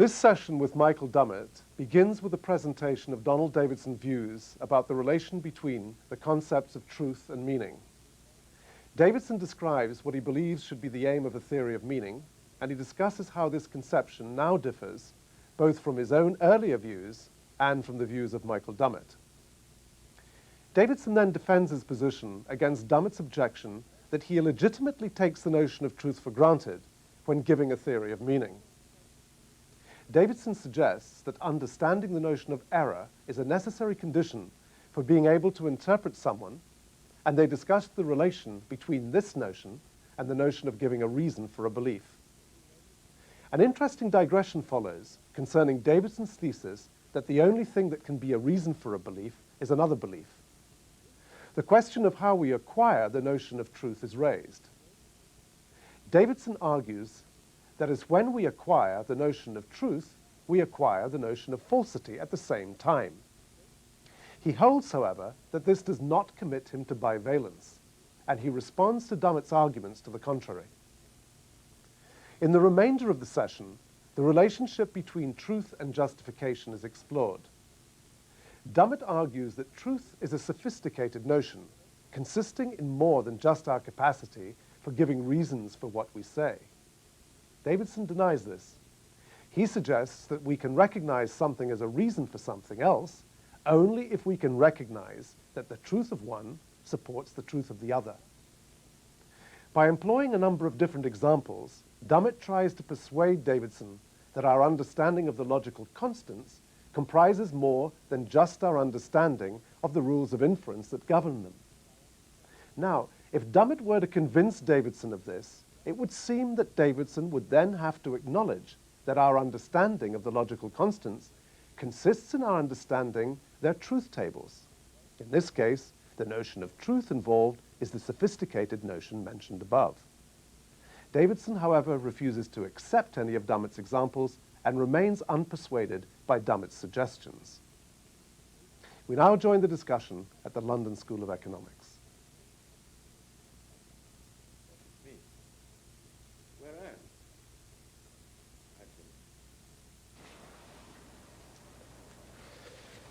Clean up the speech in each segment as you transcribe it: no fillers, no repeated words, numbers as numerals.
This session with Michael Dummett begins with a presentation of Donald Davidson's views about the relation between the concepts of truth and meaning. Davidson describes what he believes should be the aim of a theory of meaning, and he discusses how this conception now differs both from his own earlier views and from the views of Michael Dummett. Davidson then defends his position against Dummett's objection that he illegitimately takes the notion of truth for granted when giving a theory of meaning. Davidson suggests that understanding the notion of error is a necessary condition for being able to interpret someone, and they discuss the relation between this notion and the notion of giving a reason for a belief. An interesting digression follows concerning Davidson's thesis that the only thing that can be a reason for a belief is another belief. The question of how we acquire the notion of truth is raised. Davidson argues that is when we acquire the notion of truth, we acquire the notion of falsity at the same time. He holds, however, that this does not commit him to bivalence, and he responds to Dummett's arguments to the contrary. In the remainder of the session, the relationship between truth and justification is explored. Dummett argues that truth is a sophisticated notion, consisting in more than just our capacity for giving reasons for what we say. Davidson denies this. He suggests that we can recognize something as a reason for something else only if we can recognize that the truth of one supports the truth of the other. By employing a number of different examples, Dummett tries to persuade Davidson that our understanding of the logical constants comprises more than just our understanding of the rules of inference that govern them. Now, if Dummett were to convince Davidson of this, it would seem that Davidson would then have to acknowledge that our understanding of the logical constants consists in our understanding their truth tables. In this case, the notion of truth involved is the sophisticated notion mentioned above. Davidson, however, refuses to accept any of Dummett's examples and remains unpersuaded by Dummett's suggestions. We now join the discussion at the London School of Economics.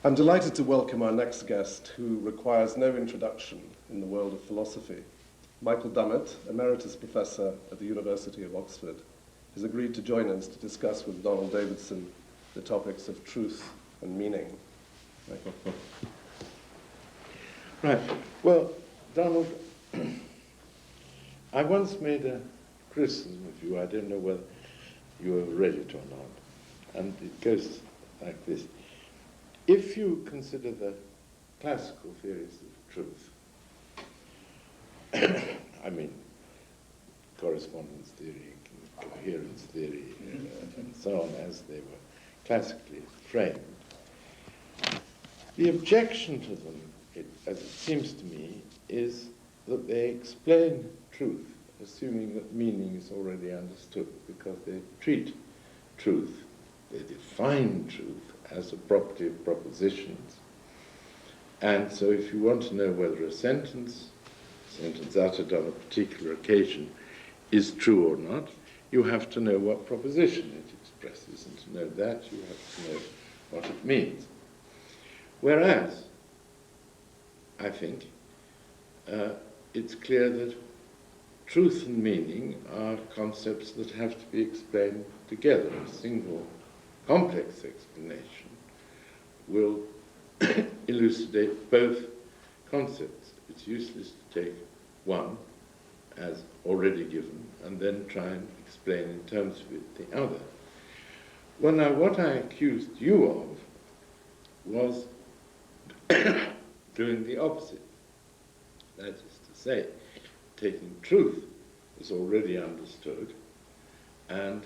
I'm delighted to welcome our next guest, who requires no introduction in the world of philosophy. Michael Dummett, Emeritus Professor at the University of Oxford, has agreed to join us to discuss with Donald Davidson the topics of truth and meaning. Michael. Right. Well, Donald, I once made a criticism of you. I don't know whether you have read it or not. And it goes like this. If you consider the classical theories of truth, I mean, correspondence theory, coherence theory, and so on, as they were classically framed, the objection to them, as it seems to me, is that they explain truth, assuming that meaning is already understood, because they treat truth, they define truth as a property of propositions. And so if you want to know whether a sentence uttered on a particular occasion is true or not, you have to know what proposition it expresses, and to know that you have to know what it means. Whereas, I think, it's clear that truth and meaning are concepts that have to be explained together. A single complex explanation will elucidate both concepts. It's useless to take one as already given and then try and explain in terms of it the other. Well, now, what I accused you of was doing the opposite. That is to say, taking truth as already understood and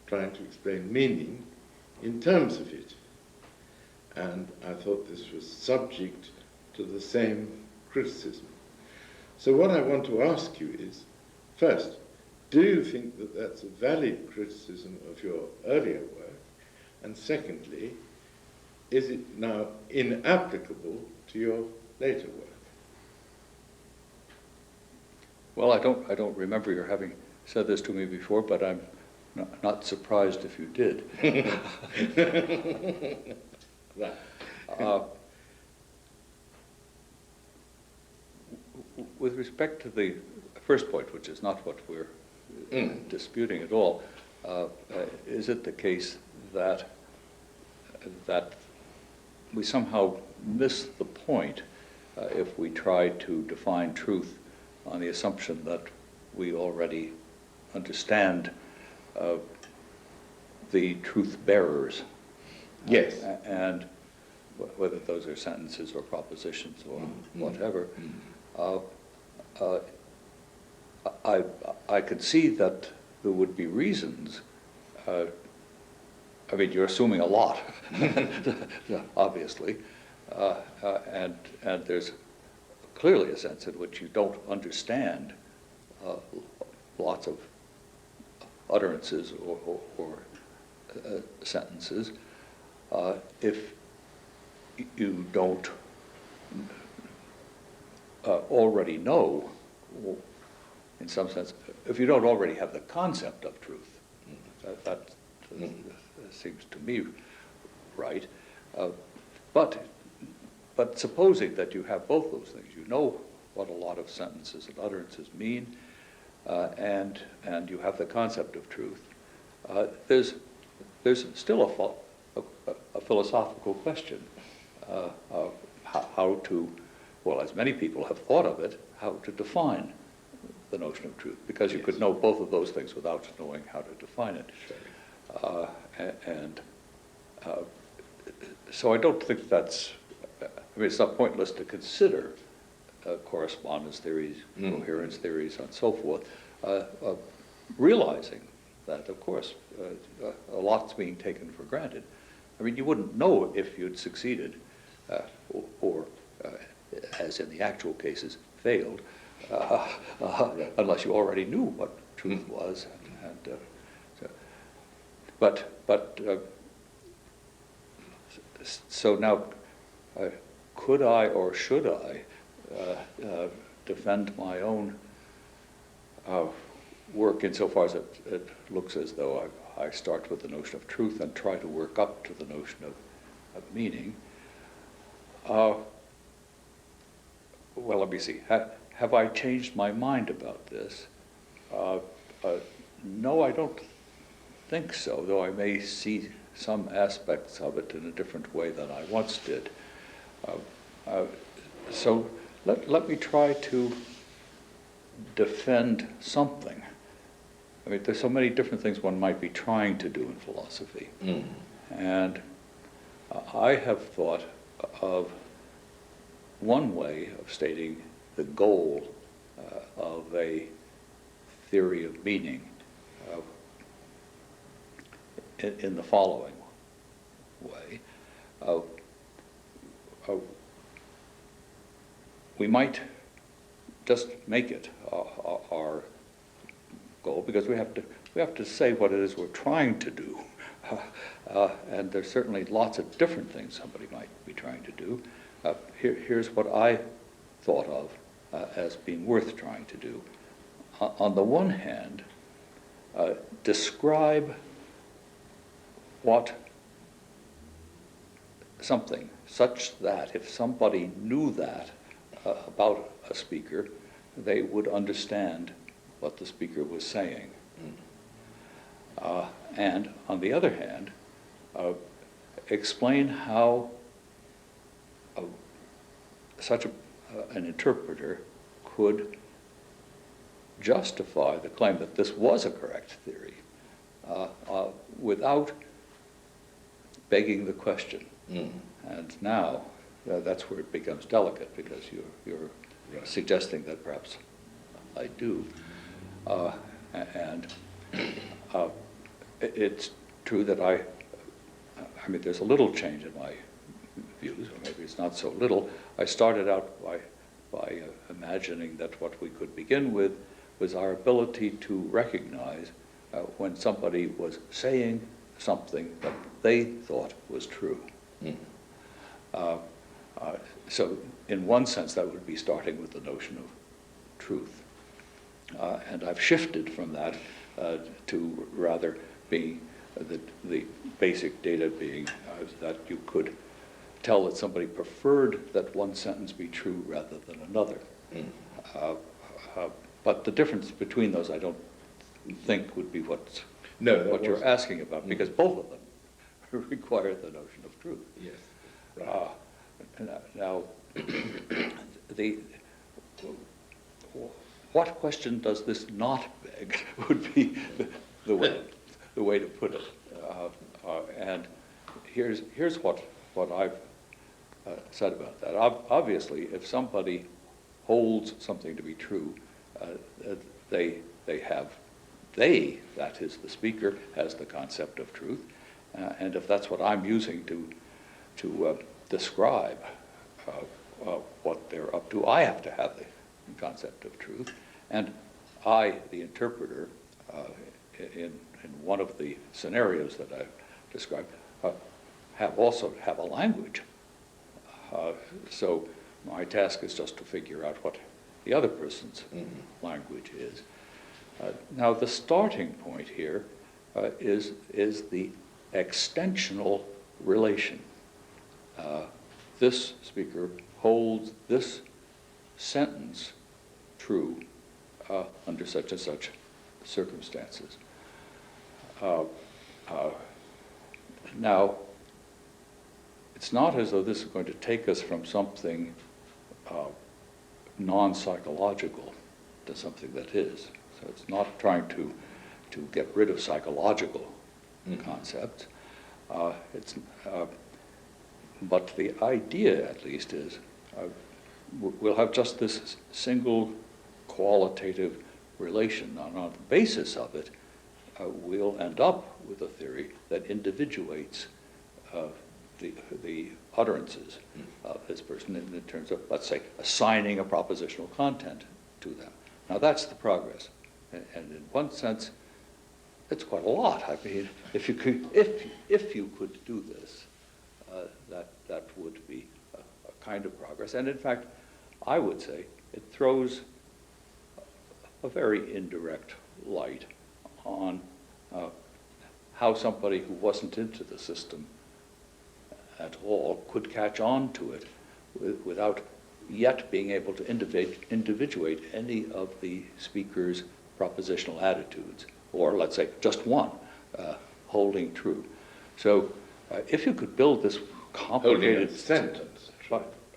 trying to explain meaning in terms of it. And I thought this was subject to the same criticism. So what I want to ask you is, first, do you think that that's a valid criticism of your earlier work? And secondly, is it now inapplicable to your later work? Well, I don't remember your having said this to me before, but I'm not surprised if you did. Right. With respect to the first point, which is not what we're disputing at all, is it the case that we somehow miss the point if we try to define truth on the assumption that we already understand the truth bearers? Yes. And whether those are sentences or propositions or whatever. I could see that there would be reasons. I mean, you're assuming a lot, obviously, and there's clearly a sense in which you don't understand lots of utterances or sentences if you don't already know, in some sense, if you don't already have the concept of truth. That seems to me right. But supposing that you have both those things, you know what a lot of sentences and utterances mean, and you have the concept of truth, there's still a philosophical question of how to, well, as many people have thought of it, how to define the notion of truth, because you could know both of those things without knowing how to define it. So I don't think that's, I mean, it's not pointless to consider correspondence theories, coherence theories, and so forth, realizing that, of course, a lot's being taken for granted. I mean, you wouldn't know if you'd succeeded or as in the actual cases, failed, unless you already knew what truth was. So now, could I or should I defend my own work insofar as it looks as though I start with the notion of truth and try to work up to the notion of meaning? Well, let me see. Have I changed my mind about this? No, I don't think so, though I may see some aspects of it in a different way than I once did. So let me try to defend something. I mean, there's so many different things one might be trying to do in philosophy. And I have thought of one way of stating the goal of a theory of meaning in the following way. We might just make it our goal, because we have to say what it is we're trying to do. And there's certainly lots of different things somebody might be trying to do. Here's what I thought of as being worth trying to do. On the one hand, describe what something such that if somebody knew that about a speaker, they would understand what the speaker was saying. And on the other hand, explain how such an interpreter could justify the claim that this was a correct theory without begging the question. And now that's where it becomes delicate, because you're suggesting that perhaps I do. And it's true that I mean, there's a little change in my views, or maybe it's not so little. I started out by imagining that what we could begin with was our ability to recognize when somebody was saying something that they thought was true. So in one sense, that would be starting with the notion of truth. And I've shifted from that to rather being the basic data being that you could tell that somebody preferred that one sentence be true rather than another. But the difference between those, I don't think, would be what you're asking about, because both of them require the notion of truth. Yes. Right. Now, what question does this not beg would be the way to put it. And here's what I've said about that. Obviously, if somebody holds something to be true, that is, the speaker has the concept of truth, and if that's what I'm using to describe what they're up to, I have to have the concept of truth, and I, the interpreter, in one of the scenarios that I've described, also have a language. So my task is just to figure out what the other person's language is. Now, the starting point here is the extensional relation. This speaker holds this sentence true under such and such circumstances. Now, it's not as though this is going to take us from something non-psychological to something that is. So it's not trying to get rid of psychological concepts. But the idea, at least, is we'll have just this single qualitative relation. And on the basis of it, we'll end up with a theory that individuates the utterances of this person in terms of, let's say, assigning a propositional content to them. Now, that's the progress. And in one sense, it's quite a lot. I mean, if you could do this, that would be a kind of progress. And in fact, I would say it throws a very indirect light on how somebody who wasn't into the system at all could catch on to it without yet being able to individuate any of the speaker's propositional attitudes, or let's say just one, holding true. So if you could build this complicated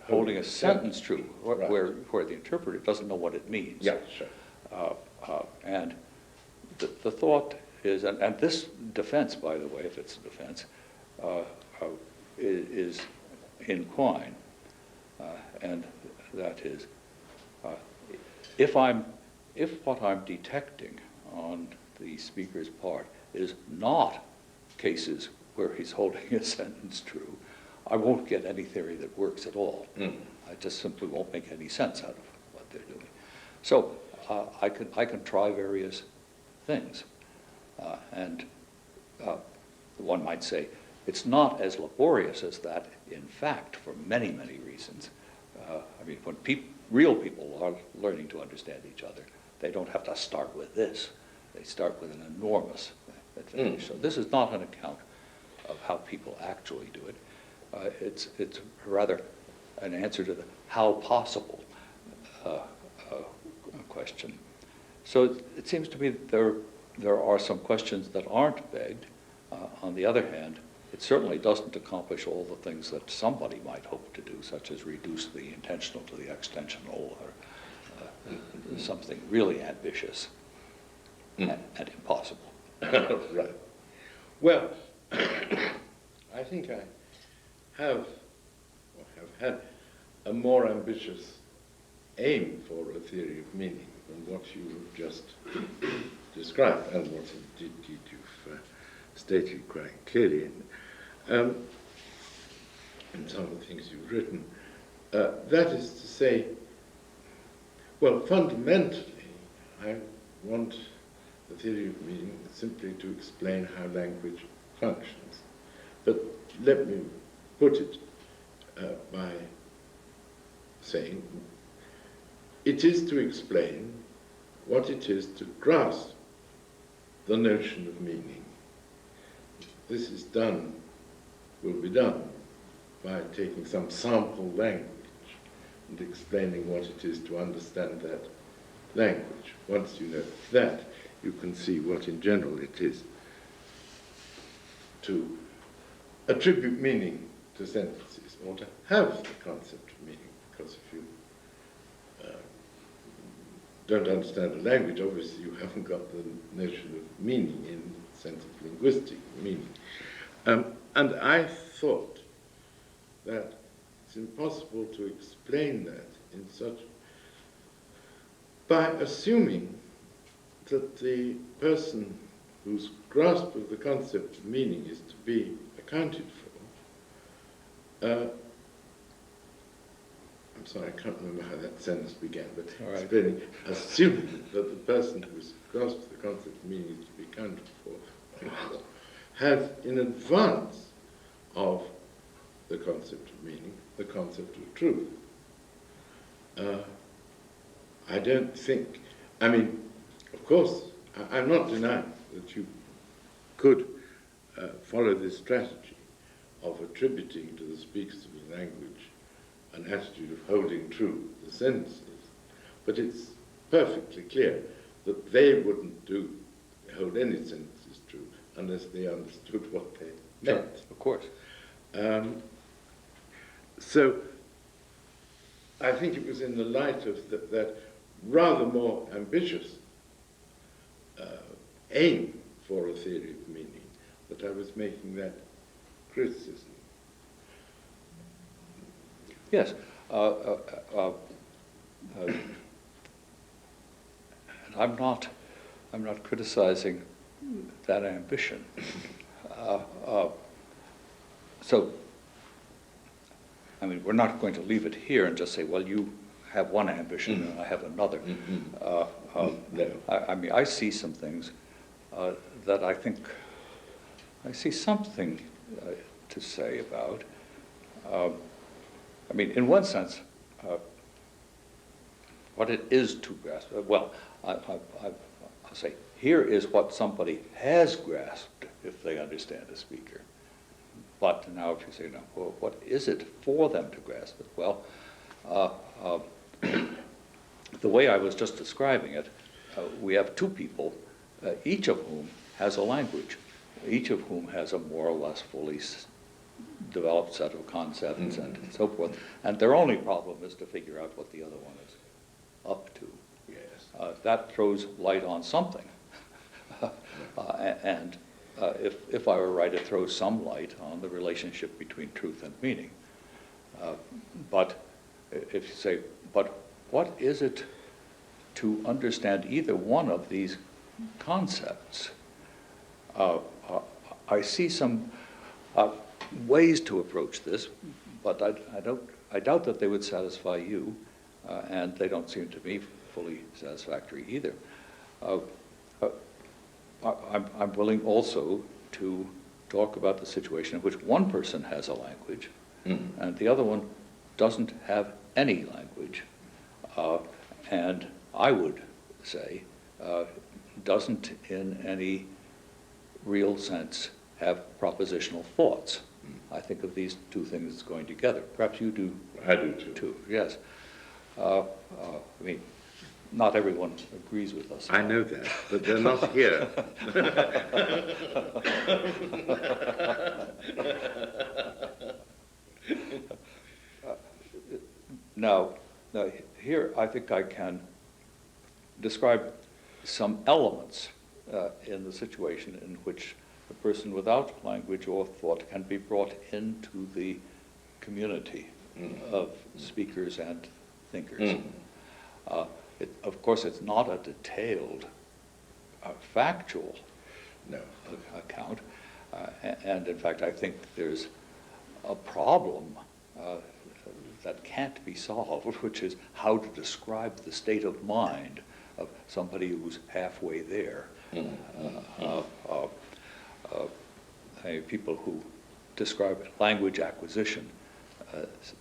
holding a sentence true, where the interpreter doesn't know what it means. Yeah, sure. And the thought is, and this defense, by the way, if it's a defense, is in Quine, and that is, if what I'm detecting on the speaker's part is not cases where he's holding a sentence true, I won't get any theory that works at all. I just simply won't make any sense out of what they're doing. So I can try various things, and one might say it's not as laborious as that, in fact, for many, many reasons. I mean, when real people are learning to understand each other, they don't have to start with this. They start with an enormous advantage. So this is not an account of how people actually do it. It's rather an answer to the how possible question. So it seems to me that there are some questions that aren't begged. On the other hand, it certainly doesn't accomplish all the things that somebody might hope to do, such as reduce the intentional to the extensional, or something really ambitious and impossible. Right. Well, I think I have had a more ambitious aim for a theory of meaning than what you have just described, and what indeed you've stated quite clearly in some of the things you've written. That is to say, well, fundamentally, I want the theory of meaning simply to explain how language functions. But let me put it by saying it is to explain what it is to grasp the notion of meaning. This is done, will be done, by taking some sample language and explaining what it is to understand that language. Once you know that, you can see what in general it is to attribute meaning to sentences, or to have the concept of meaning, because if you don't understand a language, obviously you haven't got the notion of meaning in the sense of linguistic meaning. And I thought that it's impossible to explain that in such, by assuming that the person whose grasp of the concept of meaning is to be accounted for. I'm sorry, I can't remember how that sentence began, but explaining, assuming that the person whose grasp of the concept of meaning is to be accounted for has in advance of the concept of meaning the concept of truth. I don't think, I mean, of course, I'm not denying that you could follow this strategy of attributing to the speakers of the language an attitude of holding true the sentences, but it's perfectly clear that they wouldn't hold any sentences true unless they understood what they meant. Sure, of course. So I think it was in the light of that rather more ambitious aim for a theory of meaning that I was making that criticism. Yes. I'm not criticizing that ambition. So, I mean, we're not going to leave it here and just say, well, you have one ambition and I have another. No. I mean, I see some things that I think I see something to say about. I mean, in one sense, what it is to grasp. Well, I'll say, here is what somebody has grasped if they understand a speaker. But now if you say, no, well, what is it for them to grasp it? Well, the way I was just describing it, we have two people, each of whom has a language, each of whom has a more or less fully developed set of concepts and so forth. And their only problem is to figure out what the other one is up to. Yes. That throws light on something. And if I were right, it throws some light on the relationship between truth and meaning. But if you say, but what is it to understand either one of these concepts? I see some ways to approach this, but I doubt that they would satisfy you, and they don't seem to me fully satisfactory either. I'm willing also to talk about the situation in which one person has a language and the other one doesn't have any language, and I would say doesn't in any real sense have propositional thoughts. I think of these two things as going together. Perhaps you do. I do too. Yes. I mean, not everyone agrees with us. I know that, but they're not here. Now, here I think I can describe some elements in the situation in which a person without language or thought can be brought into the community of speakers and thinkers. Of course, it's not a detailed, factual account, and in fact, I think there's a problem that can't be solved, which is how to describe the state of mind of somebody who's halfway there. People who describe language acquisition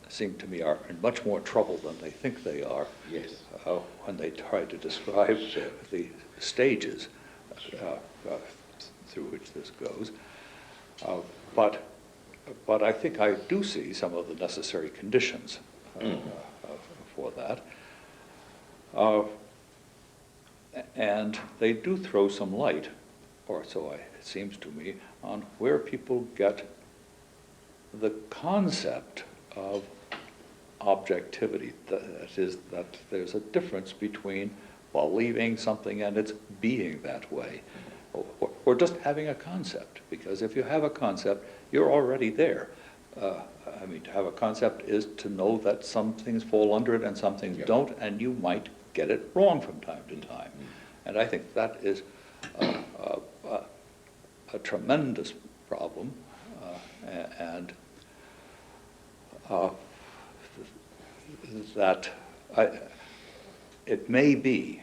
seem to me are in much more trouble than they think they are. Yes. When they try to describe the stages through which this goes. But I think I do see some of the necessary conditions for that. And they do throw some light, or so it seems to me, on where people get the concept of objectivity. That is, that there's a difference between believing something and its being that way, or just having a concept. Because if you have a concept, you're already there. I mean, to have a concept is to know that some things fall under it and some things don't, and you might get it wrong from time to time. And I think that is a tremendous problem, and that it may be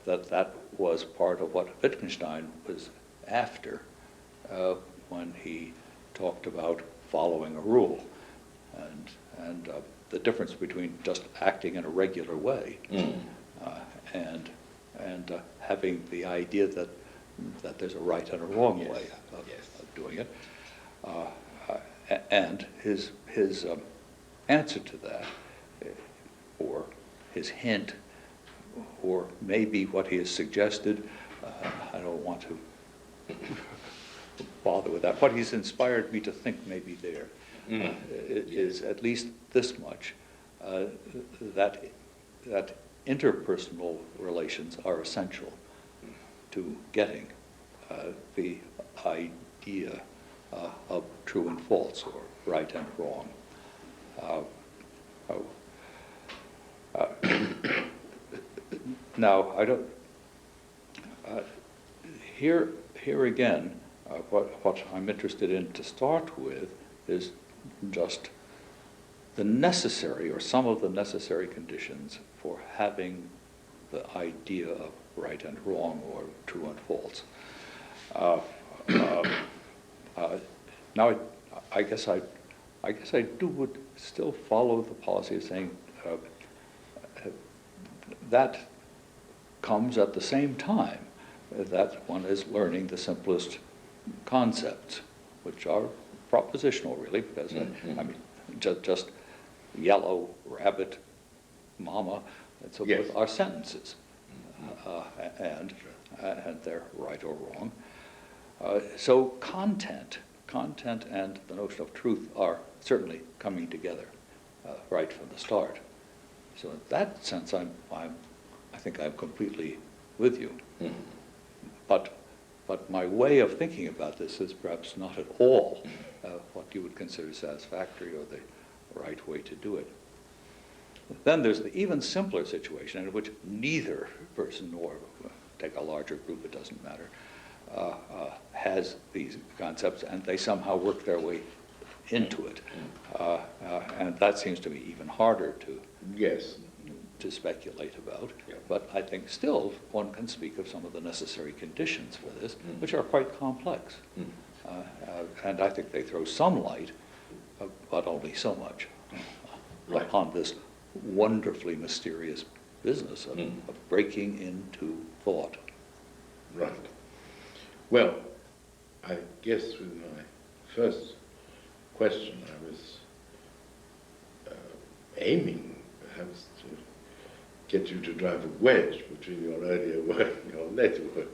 that was part of what Wittgenstein was after when he talked about following a rule, and the difference between just acting in a regular way and having the idea that there's a right and a wrong way of doing it. And his answer to that, or his hint, or maybe what he has suggested, I don't want to bother with that. What he's inspired me to think may be there is at least this much, that interpersonal relations are essential to getting the idea of true and false, or right and wrong. Now, I don't. Here again, what I'm interested in to start with is just the necessary, or some of the necessary conditions for having the idea of right and wrong, or true and false. Now, I guess I would still follow the policy of saying that comes at the same time that one is learning the simplest concepts, which are propositional, really, because I mean, just yellow, rabbit, mama, and so forth are sentences, and they're right or wrong. So content and the notion of truth are certainly coming together right from the start. So in that sense, I think I'm completely with you. But my way of thinking about this is perhaps not at all what you would consider satisfactory or the right way to do it. Then there's the even simpler situation in which neither person, or take a larger group, it doesn't matter, has these concepts, and they somehow work their way into it. And that seems to me even harder to speculate about. But I think still one can speak of some of the necessary conditions for this, which are quite complex. And I think they throw some light, but only so much, upon this wonderfully mysterious business of breaking into thought. Right. Well, I guess with my first question, I was aiming perhaps to get you to drive a wedge between your earlier work and your later work.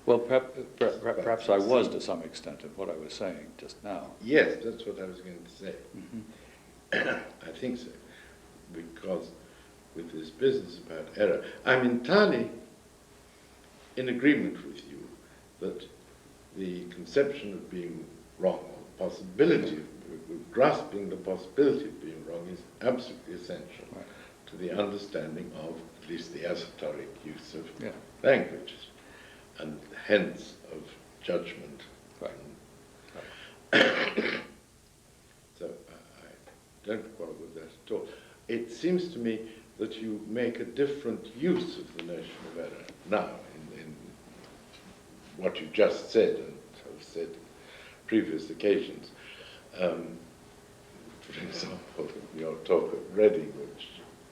Well, perhaps I was to some extent in what I was saying just now. Yes, that's what I was going to say. I think so, because with this business about error, I'm entirely in agreement with you that the conception of being wrong, or the possibility of grasping the possibility of being wrong, is absolutely essential to the understanding of at least the esoteric use of language, and hence of judgment. So I don't quarrel with that at all. It seems to me that you make a different use of the notion of error now in what you just said and have said on previous occasions. For example, your talk at Reading, which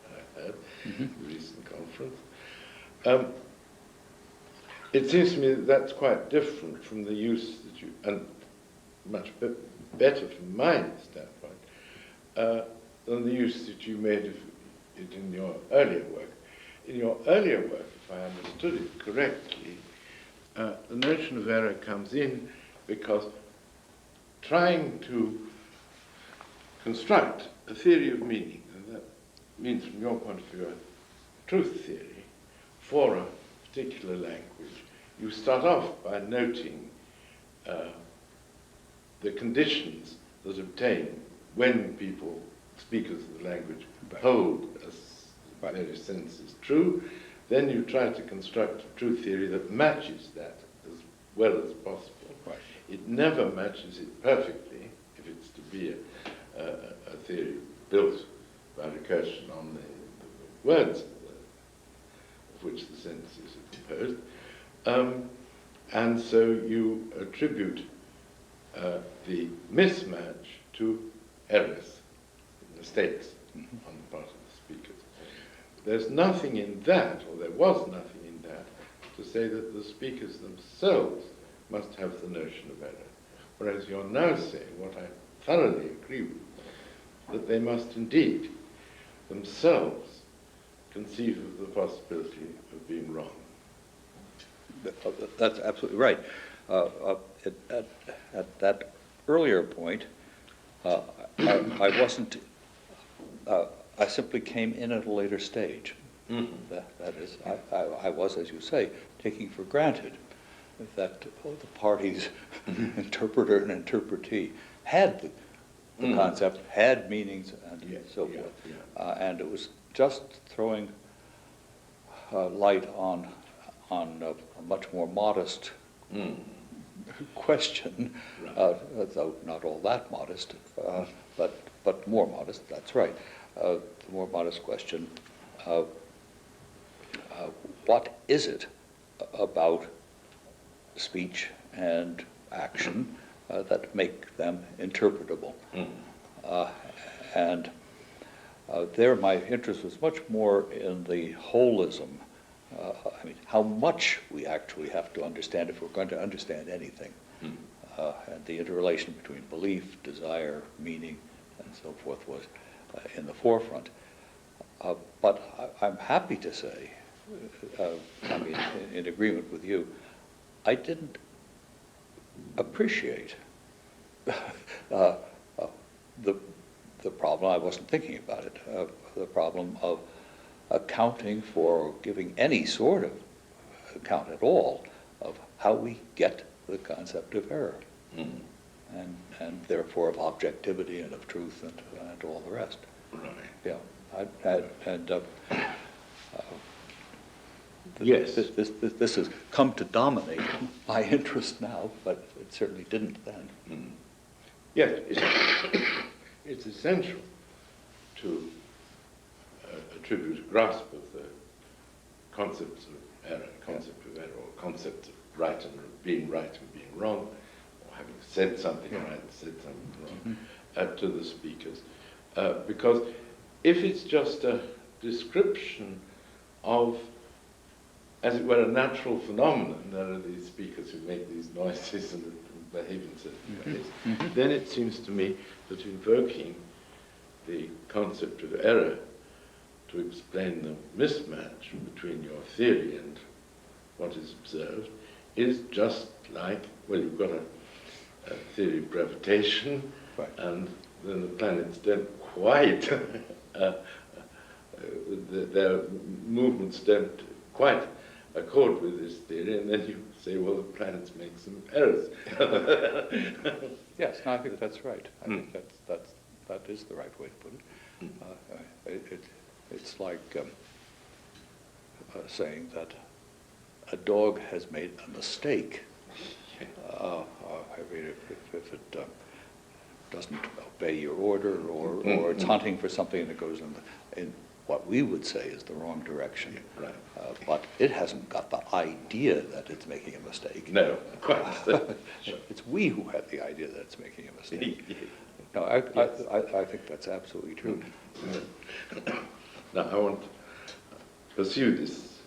I had, the recent conference. It seems to me that that's quite different from the use that you, and much better from my standpoint, than the use that you made of it in your earlier work. In your earlier work, if I understood it correctly, the notion of error comes in because trying to construct a theory of meaning, and that means from your point of view a truth theory, for a particular language, you start off by noting the conditions that obtain when people, speakers of the language, hold a various senses true. Then you try to construct a truth theory that matches that as well as possible. Right. It never matches it perfectly if it's to be a theory built by recursion on the words of which the sentences are composed. And so you attribute the mismatch to errors, mistakes on the part of the speakers. There's nothing in that, or there was nothing in that, to say that the speakers themselves must have the notion of error. Whereas you're now saying, what I thoroughly agree with, that they must indeed themselves conceive of the possibility of being wrong. That's absolutely right. At that earlier point, I wasn't. I simply came in at a later stage. Mm-hmm. That is, I was, as you say, taking for granted that the parties, interpreter and interpretee, had the concept, had meanings, and so forth. Yeah. And it was just throwing light on a much more modest question, right. Though not all that modest, but more modest, that's right. The more modest question, what is it about speech and action that make them interpretable? And there my interest was much more in the holism. I mean, how much we actually have to understand if we're going to understand anything. And the interrelation between belief, desire, meaning, and so forth was in the forefront. But I'm happy to say, I mean, in agreement with you, I didn't appreciate the problem. I wasn't thinking about it. The problem of accounting for, giving any sort of account at all of how we get the concept of error, and therefore of objectivity and of truth and all the rest. Right. Yeah. Yes. This has come to dominate my interest now, but it certainly didn't then. Yes, it's essential to attribute a grasp of the concepts of error, or concepts of right and being wrong, or having said something right and said something wrong, to the speakers. Because if it's just a description of, as it were, a natural phenomenon, there are these speakers who make these noises and behave in certain ways, then it seems to me that invoking the concept of error to explain the mismatch between your theory and what is observed is just like, well, you've got a theory of gravitation, right, and then the planets don't quite, their movements don't quite accord with this theory, and then you say, well, the planets make some errors. Yes, no, I think that's right. I think that is the right way to put it. It's like saying that a dog has made a mistake. I mean, if it doesn't obey your order, or it's hunting for something that goes in what we would say is the wrong direction. Right. But it hasn't got the idea that it's making a mistake. No, quite. Sure. It's we who have the idea that it's making a mistake. No, I think that's absolutely true. Now, I want to pursue this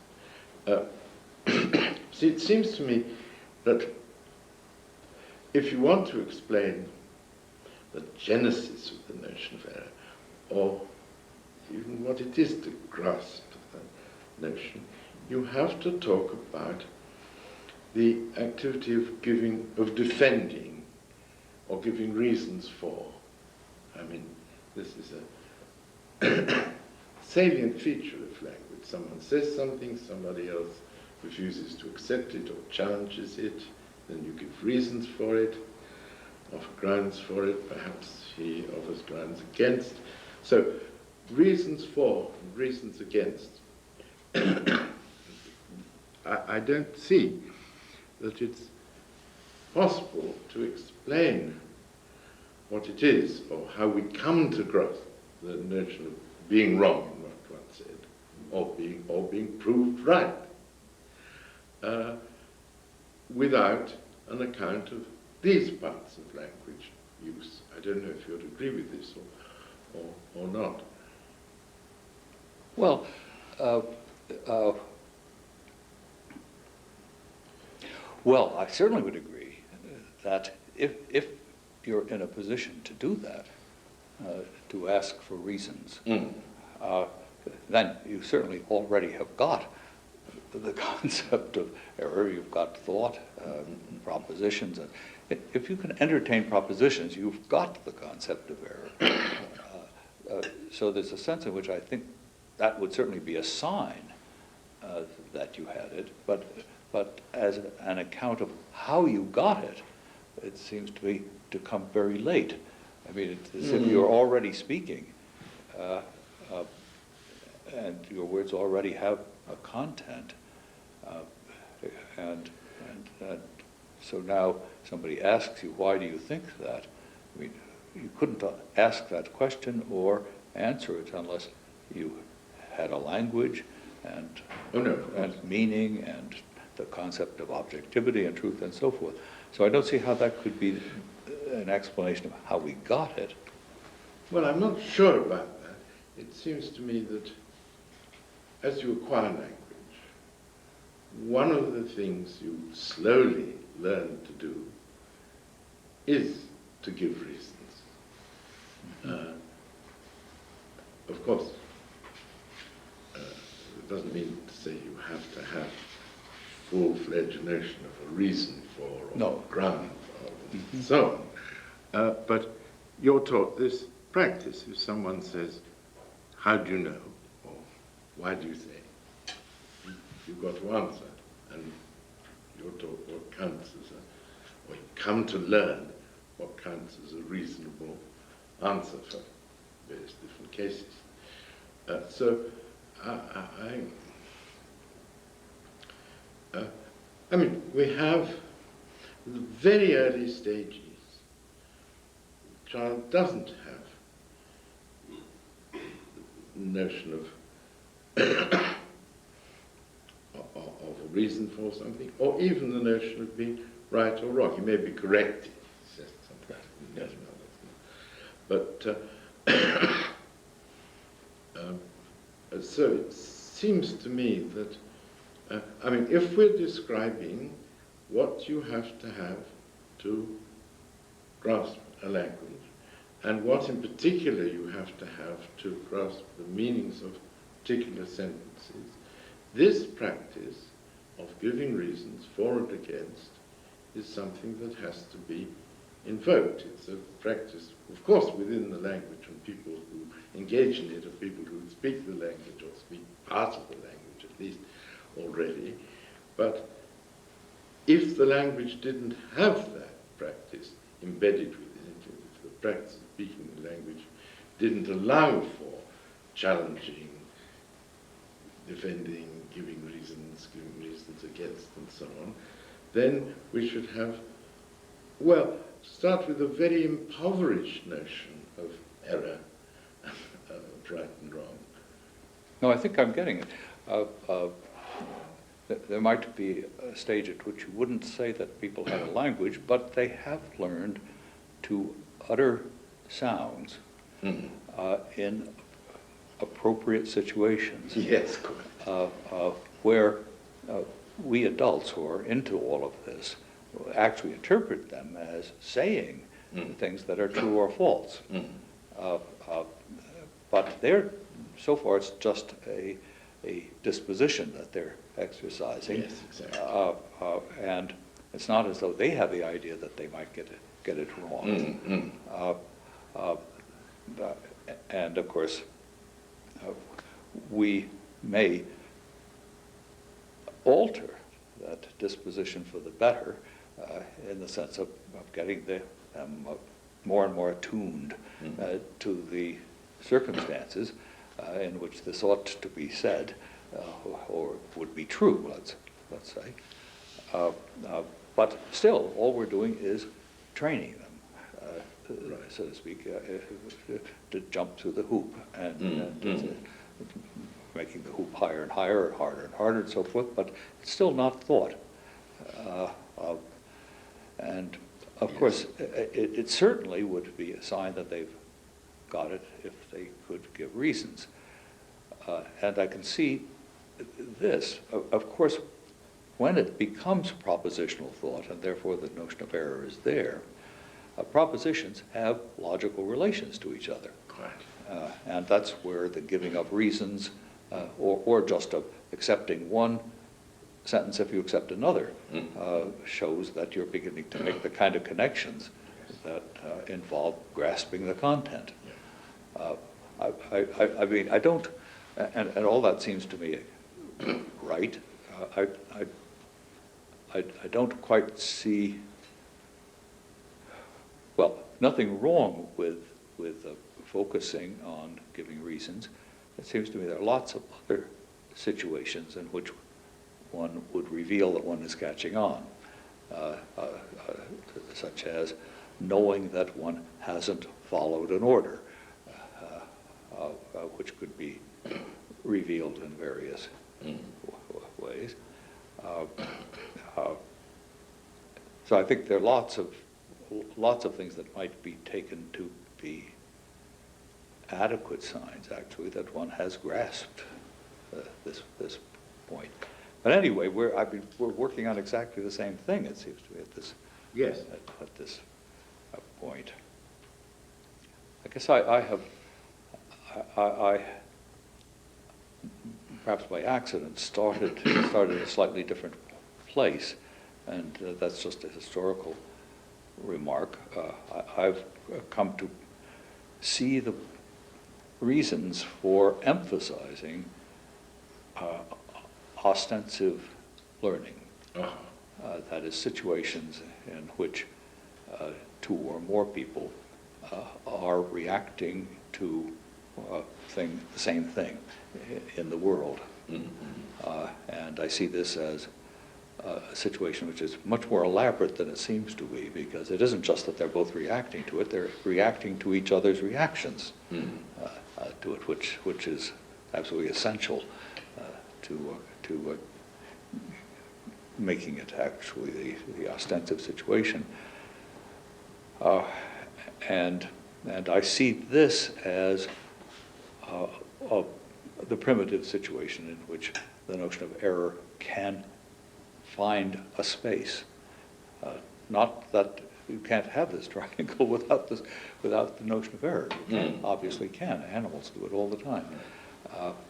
See, it seems to me that if you want to explain the genesis of the notion of error, or even what it is to grasp the notion, you have to talk about the activity of defending, or giving reasons for. I mean, this is a salient feature of language. Someone says something, somebody else refuses to accept it or challenges it, then you give reasons for it, offer grounds for it, perhaps he offers grounds against. So, reasons for and reasons against. I don't see that it's possible to explain what it is, or how we come to grasp the notion of being wrong in what one said, or being proved right, without an account of these parts of language use. I don't know if you would agree with this or not. Well, well, I certainly would agree that if you're in a position to do that, to ask for reasons, then you certainly already have got the concept of error. You've got thought, propositions. If you can entertain propositions, you've got the concept of error. So there's a sense in which I think that would certainly be a sign that you had it, but as an account of how you got it, it seems to me to come very late. I mean, it's as if you're already speaking, and your words already have a content, and so now somebody asks you, why do you think that? I mean, you couldn't ask that question or answer it unless you had a language and meaning and the concept of objectivity and truth and so forth. So I don't see how that could be an explanation of how we got it. Well, I'm not sure about that. It seems to me that as you acquire language, one of the things you slowly learn to do is to give reasons. Of course, it doesn't mean to say you have to have full-fledged notion of a reason for, or a ground for, and so on. But you're taught this practice. If someone says, how do you know? Or why do you say? You've got to answer. And you're taught what counts as or you come to learn what counts as a reasonable answer for various different cases. I mean, we have the very early stages. The child doesn't have the notion of a reason for something, or even the notion of being right or wrong. He may be corrected, he says something. Yes. But so it seems to me that, I mean, if we're describing what you have to grasp a language, and what in particular you have to grasp the meanings of particular sentences, this practice of giving reasons for and against is something that has to be invoked. It's a practice, of course, within the language, and people who engage in it are people who speak the language, or speak part of the language at least already. But if the language didn't have that practice embedded within it, if the practice of speaking the language didn't allow for challenging, defending, giving reasons against, and so on, then we should have, well, start with a very impoverished notion of error, right and wrong. No, I think I'm getting it. There might be a stage at which you wouldn't say that people have a language, but they have learned to utter sounds in appropriate situations. Yes, where we adults who are into all of this actually interpret them as saying things that are true or false. But so far it's just a disposition that they're exercising. Yes, exactly. And it's not as though they have the idea that they might get it wrong. And of course, we may alter that disposition for the better in the sense of getting them more and more attuned to the circumstances in which this ought to be said or would be true, let's say. But still, all we're doing is training them, so to speak, to jump through the hoop and making the hoop higher and higher, harder and harder, and so forth. But it's still not thought. And of course, it certainly would be a sign that they've got it if they could give reasons. And I can see this. Of course, when it becomes propositional thought, and therefore the notion of error is there, propositions have logical relations to each other. Right. And that's where the giving of reasons, or just of accepting one sentence if you accept another, shows that you're beginning to make the kind of connections that involve grasping the content. I mean, I don't, and all that seems to me right. I don't quite see, well, nothing wrong with focusing on giving reasons. It seems to me there are lots of other situations in which one would reveal that one is catching on, such as knowing that one hasn't followed an order, which could be revealed in various ways. So I think there are lots of things that might be taken to be adequate signs, actually, that one has grasped this point. But anyway, we're working on exactly the same thing, it seems to me, at this Yes. at this point. I guess I perhaps by accident started a slightly different place, and that's just a historical remark. I've come to see the reasons for emphasizing ostensive learning. That is, situations in which two or more people are reacting to the same thing in the world. And I see this as a situation which is much more elaborate than it seems to be, because it isn't just that they're both reacting to it, they're reacting to each other's reactions to it, which is absolutely essential to making it actually the ostensive situation. And I see this as the primitive situation in which the notion of error can find a space. Not that you can't have this triangle without the notion of error. You obviously can. Animals do it all the time.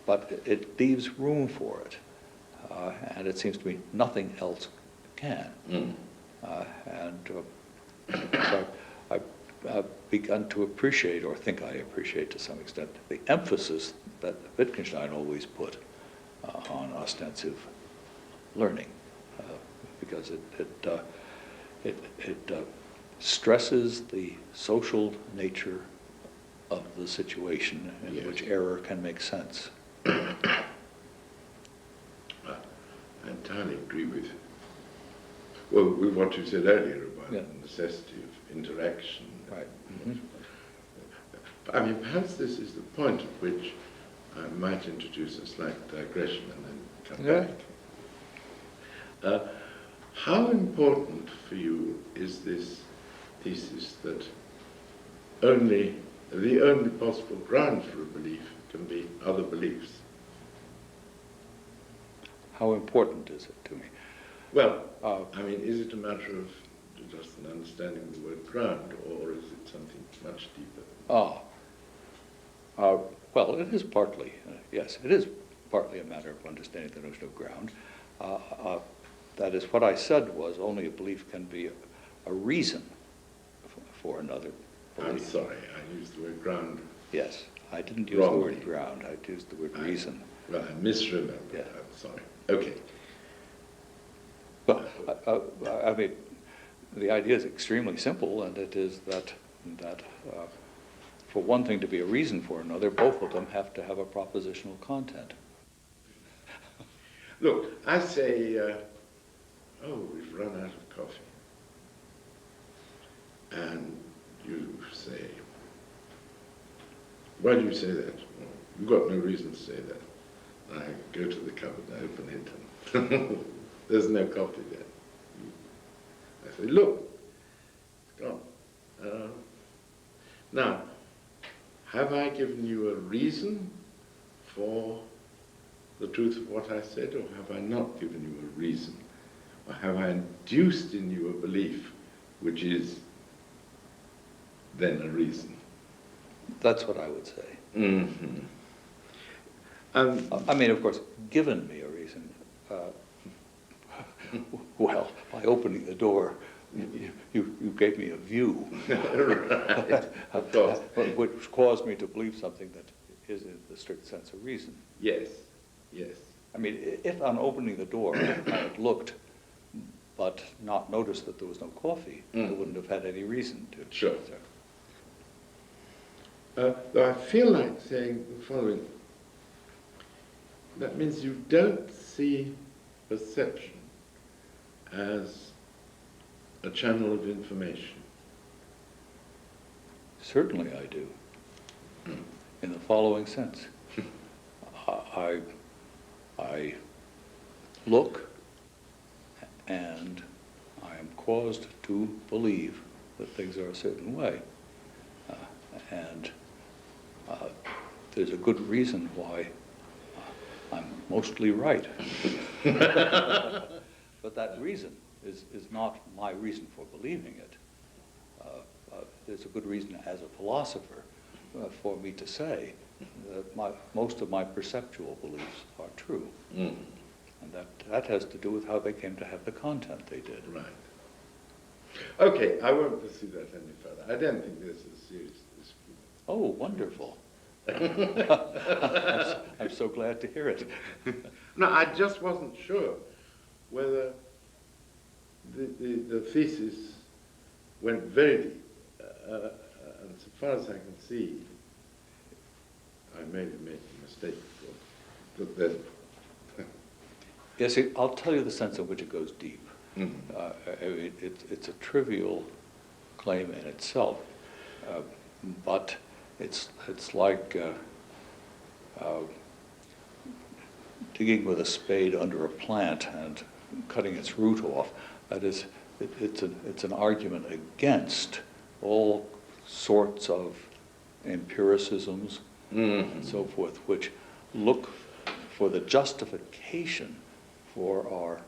But it leaves room for it. And it seems to me nothing else can. So I've begun to appreciate, or think I appreciate to some extent, the emphasis that Wittgenstein always put on ostensive learning, because it stresses the social nature of the situation in which error can make sense. I entirely agree with what you said earlier about the necessity of interaction. Right. I mean, perhaps this is the point at which I might introduce a slight digression and then come back. How important for you is this thesis that the only possible ground for a belief can be other beliefs? How important is it to me? Well, I mean, is it a matter of just an understanding of the word ground, or is it something much deeper? Well, it is partly, yes, it is partly a matter of understanding the notion of ground. That is, what I said was only a belief can be a reason for another belief. I'm sorry, I used the word ground. Yes, I didn't use Wrongly. the word ground, I used the word reason. Well, I misremembered. Yeah. I'm sorry. Okay. But, I mean, the idea is extremely simple, and it is that for one thing to be a reason for another, both of them have to have a propositional content. Look, I say, oh, we've run out of coffee. And you say, why do you say that? Well, you've got no reason to say that. I go to the cupboard, I open it, and there's no coffee there. I say, look, it's gone. Now, have I given you a reason for the truth of what I said, or have I not given you a reason? Or have I induced in you a belief which is then a reason? That's what I would say. Mm-hmm. I mean, of course, given me a reason. Well, by opening the door, you gave me a view. Right, of course. Which caused me to believe something that is in the strict sense a reason. Yes, yes. I mean, if on opening the door I had looked, but not noticed that there was no coffee, I wouldn't have had any reason to. Sure. Though I feel like saying the following. That means you don't see perception as a channel of information. Certainly I do, in the following sense. I look and I am caused to believe that things are a certain way. And there's a good reason why I'm mostly right. But that reason is not my reason for believing it. There's a good reason as a philosopher for me to say that most of my perceptual beliefs are true. And that has to do with how they came to have the content they did. Right. Okay, I won't pursue that any further. I don't think there's a serious dispute. Oh, wonderful. I'm so glad to hear it. No, I just wasn't sure whether the thesis went very deep. And so far as I can see, I may be making a mistake, but then... Yes, I'll tell you the sense in which it goes deep. It's a trivial claim in itself, but it's like digging with a spade under a plant and cutting its root off. That is, it's an argument against all sorts of empiricisms and so forth, which look for the justification for our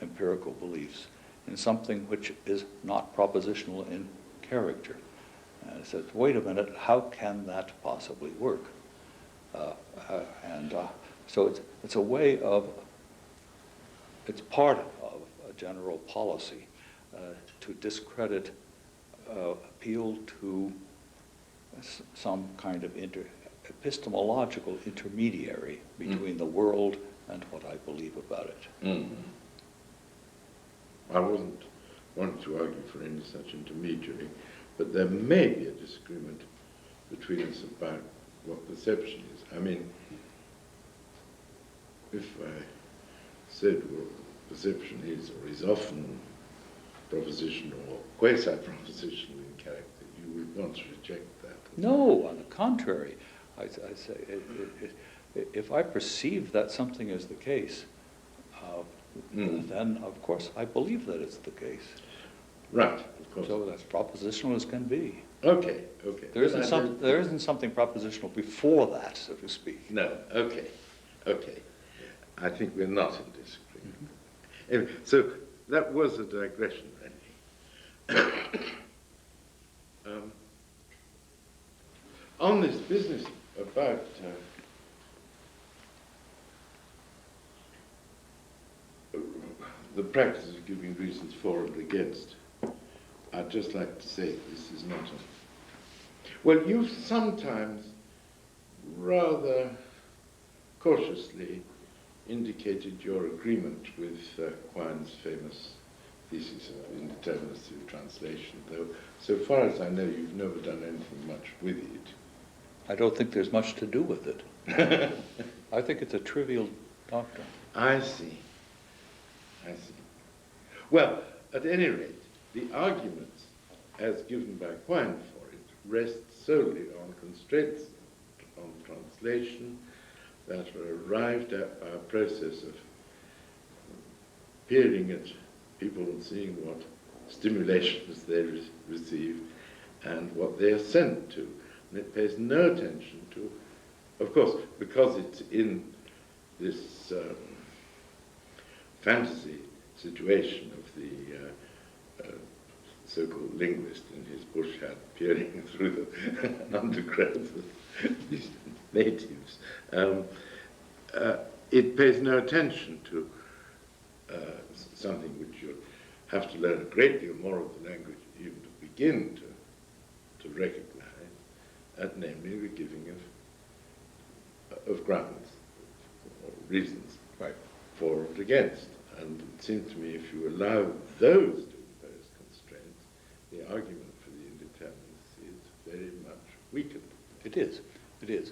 empirical beliefs in something which is not propositional in character. And it says, wait a minute, how can that possibly work? So it's a way of, it's part of a general policy to discredit appeal to some kind of epistemological intermediary between the world and what I believe about it. I wasn't wanting to argue for any such intermediary, but there may be a disagreement between us about what perception is. I mean, if I said, well, perception is or is often propositional or quasi-propositional in character, you would want to reject that. No, on the contrary. I say, if I perceive that something is the case, then of course I believe that it's the case. Right, of course. So that's propositional as can be. Okay, okay. There isn't something propositional before that, so to speak. No, okay, okay. I think we're not in disagreement. Anyway, so that was a digression, really. On this business about the practice of giving reasons for and against, I'd just like to say this is not a... Well, you've sometimes rather cautiously indicated your agreement with Quine's famous thesis of indeterminacy of translation, though so far as I know you've never done anything much with it. I don't think there's much to do with it. I think it's a trivial doctrine. I see. I see. Well, at any rate, the arguments as given by Quine for it rest solely on constraints on translation that are arrived at by a process of peering at people and seeing what stimulations they receive and what they assent to. And it pays no attention to, of course, because it's in this fantasy situation of the so-called linguist in his bush hat peering through the undergrowth of these natives. It pays no attention to something which you have to learn a great deal more of the language even to begin to recognize, namely the giving of grounds or reasons Right. for and against. And it seems to me if you allow those to impose constraints, the argument for the indeterminacy is very much weakened. It is. It is.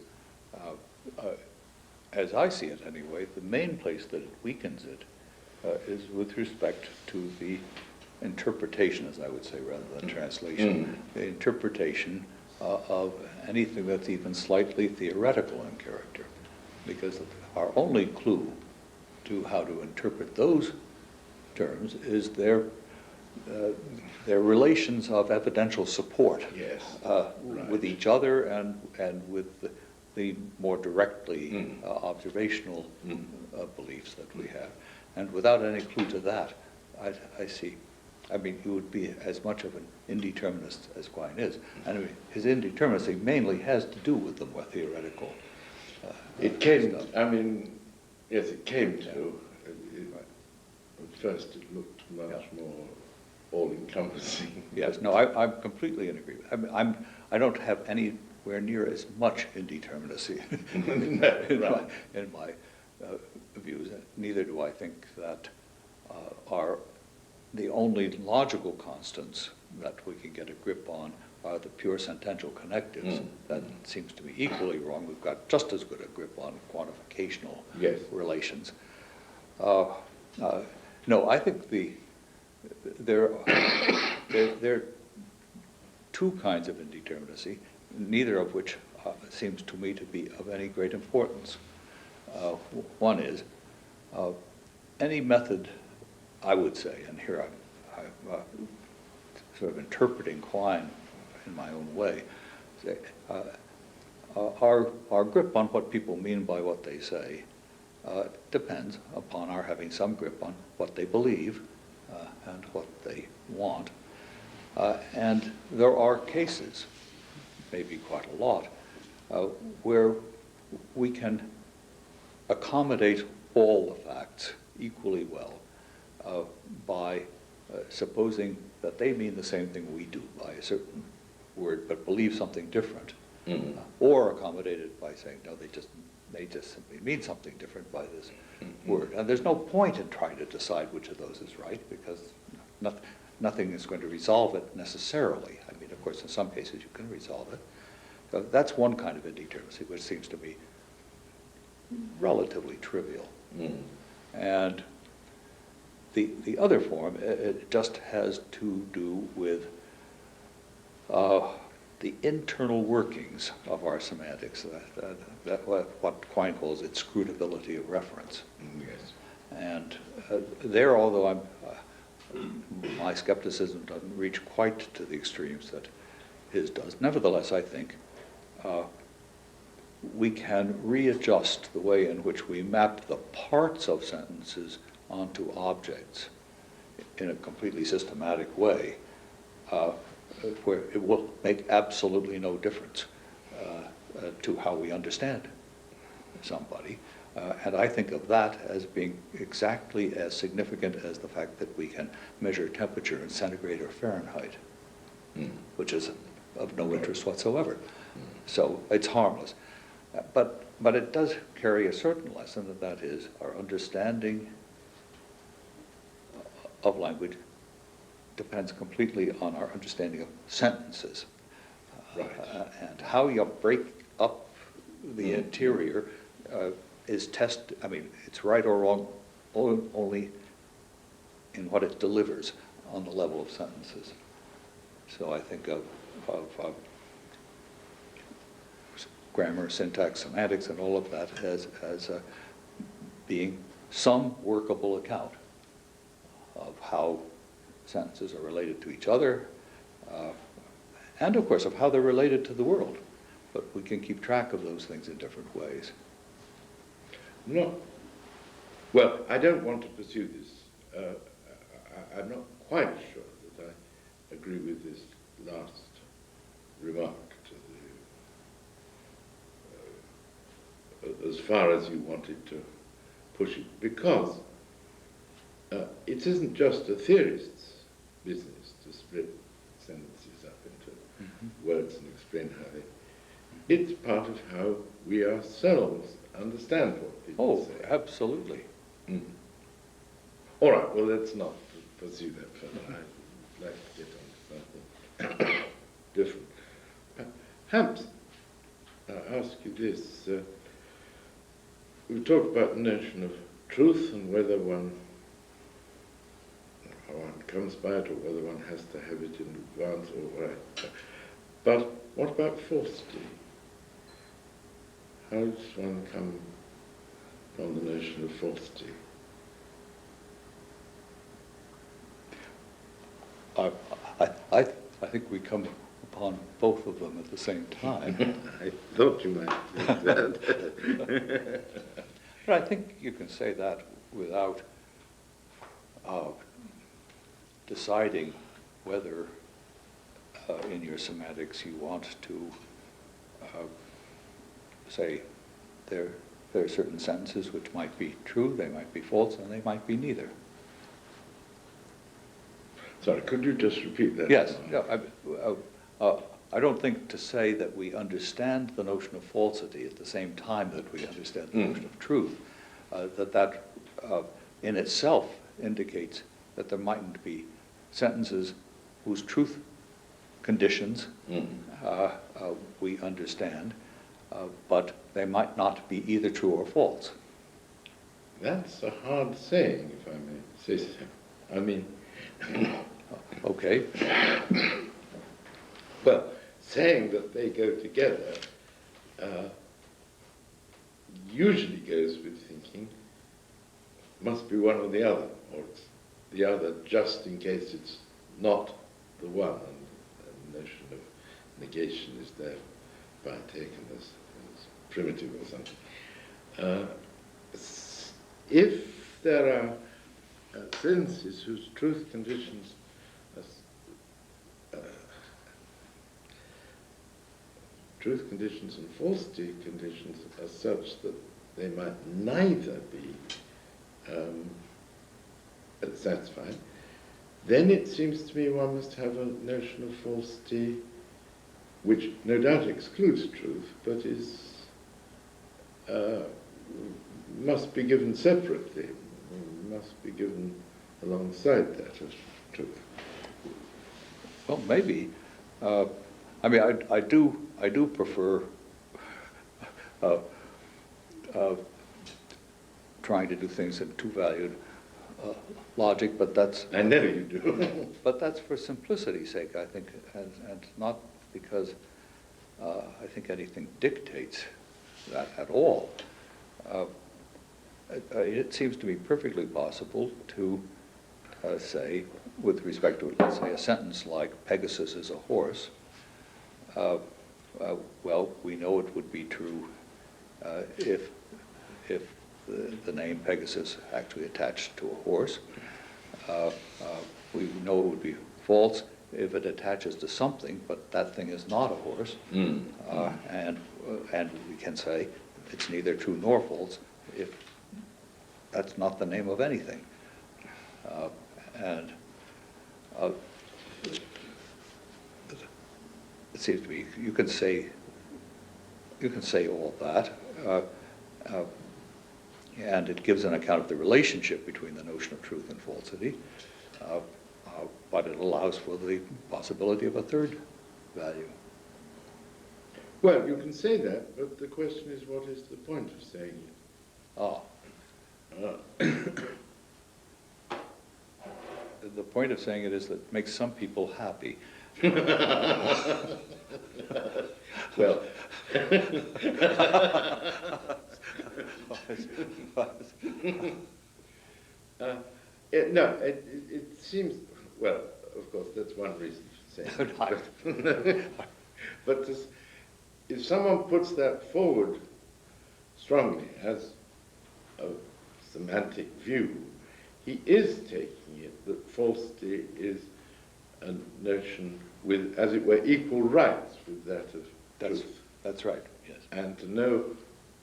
As I see it anyway, the main place that it weakens it is with respect to the interpretation, as I would say, rather than translation, the interpretation of anything that's even slightly theoretical in character. Because our only clue to how to interpret those terms is their relations of evidential support. Yes, right. With each other and with the more directly observational beliefs that we have. And without any clue to that, I see, I mean, he would be as much of an indeterminist as Quine is. And his indeterminacy mainly has to do with the more theoretical it came, stuff. I mean, yes, it came to. At first it looked much more all-encompassing. Yes, no, I'm completely in agreement. I mean, I don't have anywhere near as much indeterminacy in my views. Neither do I think that the only logical constants that we can get a grip on are the pure sentential connectives. That seems to be equally wrong. We've got just as good a grip on quantificational relations. No, I think there are two kinds of indeterminacy, neither of which seems to me to be of any great importance. One is any method, I would say, and here I'm sort of interpreting Quine in my own way, say, our grip on what people mean by what they say depends upon our having some grip on what they believe and what they want. And there are cases, maybe quite a lot, where we can accommodate all the facts equally well by supposing that they mean the same thing we do by a certain word, but believe something different, or accommodate it by saying, no, they just simply mean something different by this word. And there's no point in trying to decide which of those is right, because nothing is going to resolve it necessarily. I mean, of course, in some cases you can resolve it. So that's one kind of indeterminacy, which seems to be relatively trivial. And the other form, it just has to do with the internal workings of our semantics, what Quine calls its scrutability of reference. Yes. And there, although my skepticism doesn't reach quite to the extremes that his does, nevertheless, I think we can readjust the way in which we map the parts of sentences onto objects in a completely systematic way, where it will make absolutely no difference to how we understand somebody. And I think of that as being exactly as significant as the fact that we can measure temperature in centigrade or Fahrenheit, which is of no interest whatsoever. So it's harmless. But it does carry a certain lesson, and that is our understanding of language depends completely on our understanding of sentences. Right. And how you break up the interior is it's right or wrong only in what it delivers on the level of sentences. So I think of grammar, syntax, semantics, and all of that as being some workable account of how sentences are related to each other, and of course of how they're related to the world. But we can keep track of those things in different ways. No. Well, I don't want to pursue this. I'm not quite sure that I agree with this last remark to as far as you wanted to push it, because it isn't just a theorist's business to split sentences up into words and explain how they... It's part of how we ourselves understand what people say. Oh, absolutely. All right, well, let's not pursue that further. I'd like to get on to something different. Perhaps I'll ask you this. We've talked about the notion of truth and whether how one comes by it, or whether one has to have it in advance, or whatever. But what about falsity? How does one come from the notion of falsity? I think we come upon both of them at the same time. I thought you might think that. But I think you can say that without deciding whether in your semantics you want to say there are certain sentences which might be true, they might be false, and they might be neither. Sorry, could you just repeat that? Yes. I don't think to say that we understand the notion of falsity at the same time that we understand the notion of truth, that in itself indicates that there mightn't be sentences whose truth conditions we understand, but they might not be either true or false. That's a hard saying, if I may say so. I mean... Okay. Well, saying that they go together usually goes with thinking must be one or the other, or it's the other just in case it's not the one, and the notion of negation is thereby taken as primitive or something. If there are sentences whose truth conditions and falsity conditions are such that they might neither be satisfied, then it seems to me one must have a notion of falsity which no doubt excludes truth, but must be given separately, must be given alongside that of truth. Well, maybe. I mean, I do prefer trying to do things in two-valued logic, but that's... I know you do. But that's for simplicity's sake, I think, and not because I think anything dictates that at all. It seems to be perfectly possible to say, with respect to, let's say, a sentence like Pegasus is a horse, well, we know it would be true if the name Pegasus actually attached to a horse. We know it would be false if it attaches to something, but that thing is not a horse. And we can say it's neither true nor false if that's not the name of anything. It seems to me you can say all that, and it gives an account of the relationship between the notion of truth and falsity, but it allows for the possibility of a third value. Well, you can say that, but the question is, what is the point of saying it? The point of saying it is that it makes some people happy. Well, it seems, well, of course, that's one reason for saying it. But if someone puts that forward strongly as a semantic view, he is taking it that falsity is a notion with, as it were, equal rights with that of truth. That's right, yes. And to know,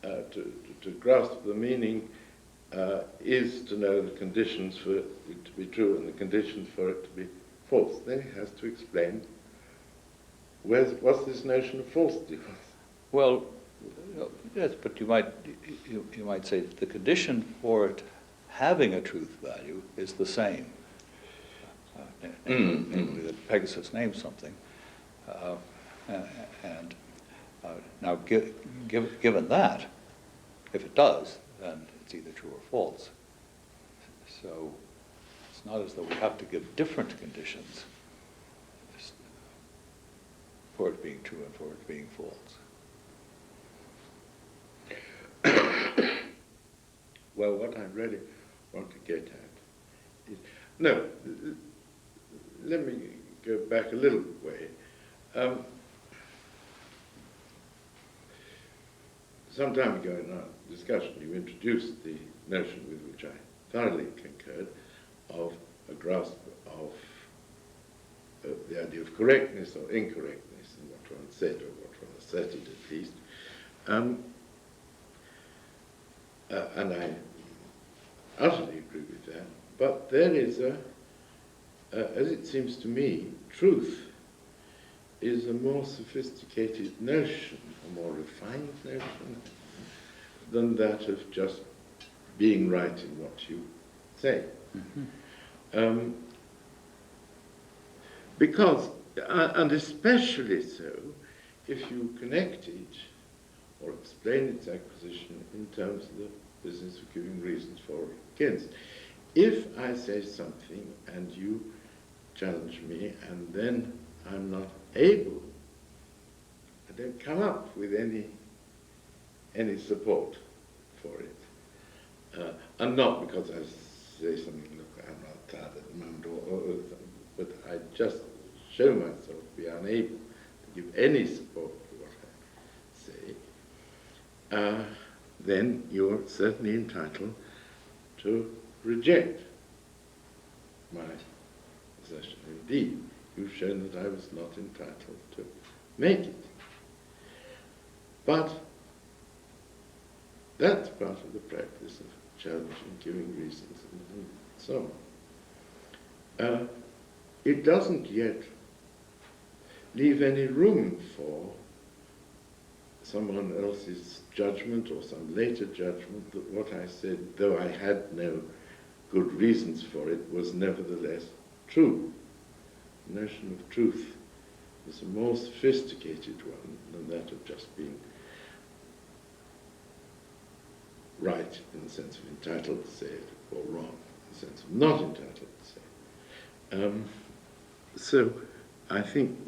to grasp the meaning is to know the conditions for it to be true and the conditions for it to be false. Then he has to explain what's this notion of falsity? Well, yes, but you might say that the condition for it having a truth value is the same. Namely that Pegasus names something. Now, given that, if it does, then it's either true or false. So it's not as though we have to give different conditions for it being true and for it being false. Well, what I really want to get at is, no, let me go back a little way. Some time ago in our discussion, you introduced the notion with which I thoroughly concurred of a grasp of the idea of correctness or incorrectness in what one said or what one asserted at least. And I utterly agree with that. But there is as it seems to me, truth is a more sophisticated notion, a more refined notion, than that of just being right in what you say. Because, and especially so, if you connect it or explain its acquisition in terms of the business of giving reasons for or against. If I say something and you challenge me and then I'm not able, I don't come up with any support for it. And not because I say something, look, I'm not tired at the moment, but I just show myself to be unable to give any support for what I say, then you're certainly entitled to reject my assertion. Indeed, you've shown that I was not entitled to make it. But that's part of the practice of challenging, giving reasons, and so on. It doesn't yet leave any room for someone else's judgment or some later judgment that what I said, though I had no good reasons for it, was nevertheless true. The notion of truth is a more sophisticated one than that of just being right in the sense of entitled to say it, or wrong in the sense of not entitled to say it. So I think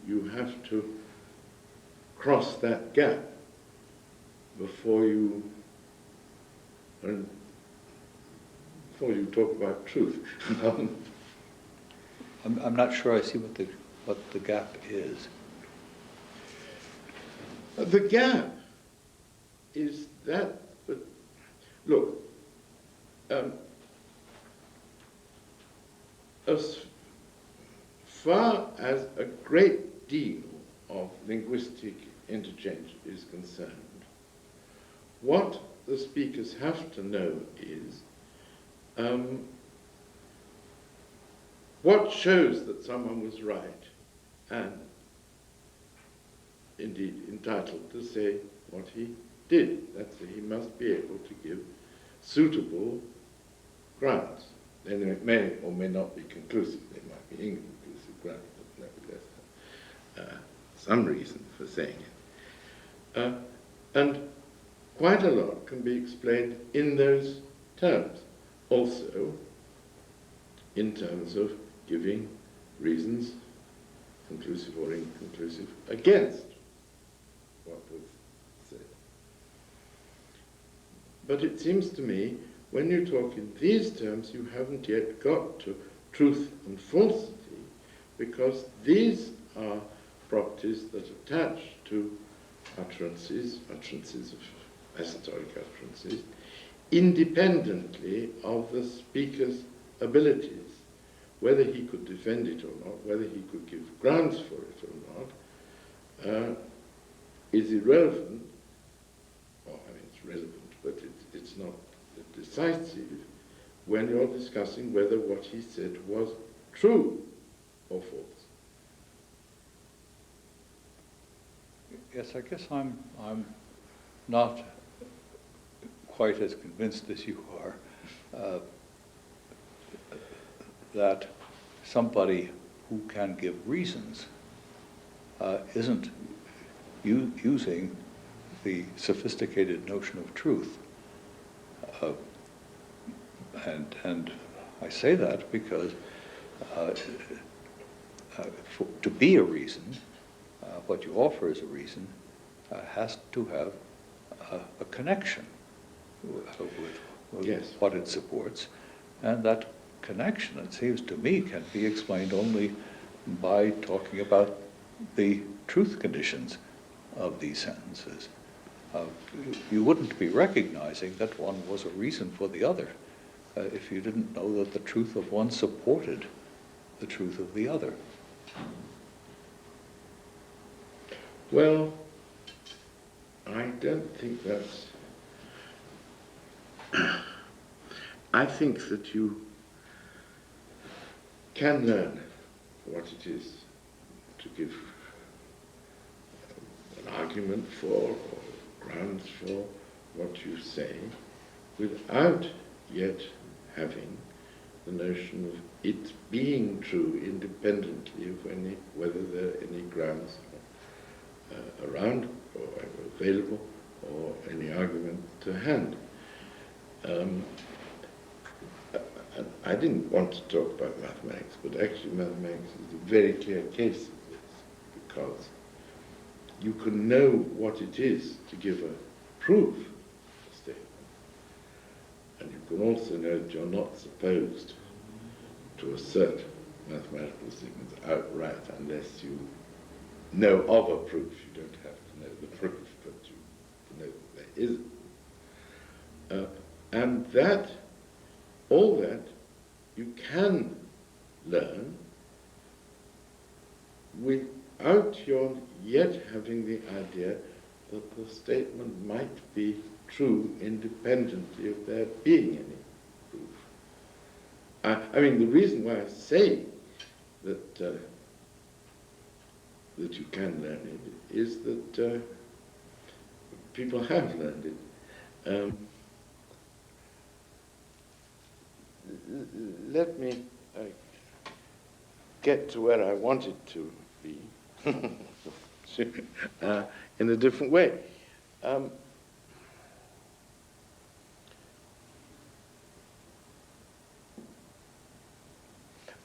you have to cross that gap before you talk about truth. I'm not sure I see what the gap is. The gap is that, but look, as far as a great deal of linguistic interchange is concerned, what the speakers have to know is what shows that someone was right and indeed entitled to say what he did. That's he must be able to give suitable grounds. Then it may or may not be conclusive. They might be inconclusive grounds, but nevertheless some reason for saying it. And quite a lot can be explained in those terms. Also, in terms of giving reasons, conclusive or inconclusive, against what was said. But it seems to me, when you talk in these terms, you haven't yet got to truth and falsity, because these are properties that attach to utterances of esoteric utterances, independently of the speaker's abilities. Whether he could defend it or not, whether he could give grounds for it or not, is irrelevant. Well, I mean, it's relevant, but it's not decisive when you're discussing whether what he said was true or false. Yes, I guess I'm not quite as convinced as you are that somebody who can give reasons isn't using the sophisticated notion of truth. And I say that because to be a reason, what you offer as a reason has to have a connection with Yes. what it supports, and that connection, it seems to me, can be explained only by talking about the truth conditions of these sentences. You wouldn't be recognizing that one was a reason for the other if you didn't know that the truth of one supported the truth of the other. Well, I don't think that's... I think that you can learn what it is to give an argument for or grounds for what you say without yet having the notion of it being true independently of whether there are any grounds around or available or any argument to hand. I didn't want to talk about mathematics, but actually mathematics is a very clear case of this, because you can know what it is to give a proof statement, and you can also know that you're not supposed to assert mathematical statements outright unless you know of a proof. You don't have to know the proof, but you know that there is. And that, all that, you can learn without your yet having the idea that the statement might be true independently of there being any proof. I mean, the reason why I say that that you can learn it is that people have learned it. Let me get to where I wanted to be in a different way.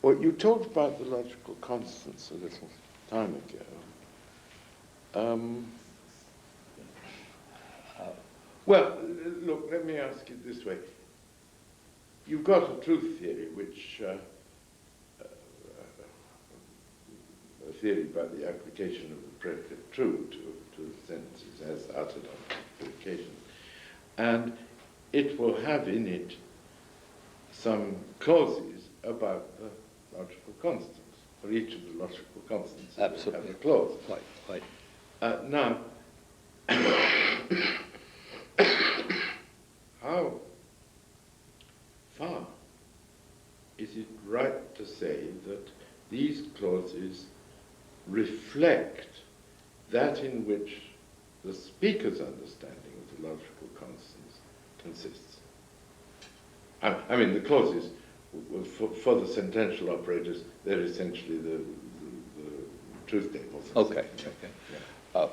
Well, you talked about the logical constants a little time ago. Well, look, let me ask it this way. You've got a truth theory, which a theory about the application of the predicate true to sentences as uttered on application. And it will have in it some clauses about the logical constants. For each of the logical constants, it will Absolutely. have a clause. Right. Now, how far is it right to say that these clauses reflect that in which the speaker's understanding of the logical constants consists? I mean, the clauses, for the sentential operators, they're essentially the truth tables. Okay. Yeah.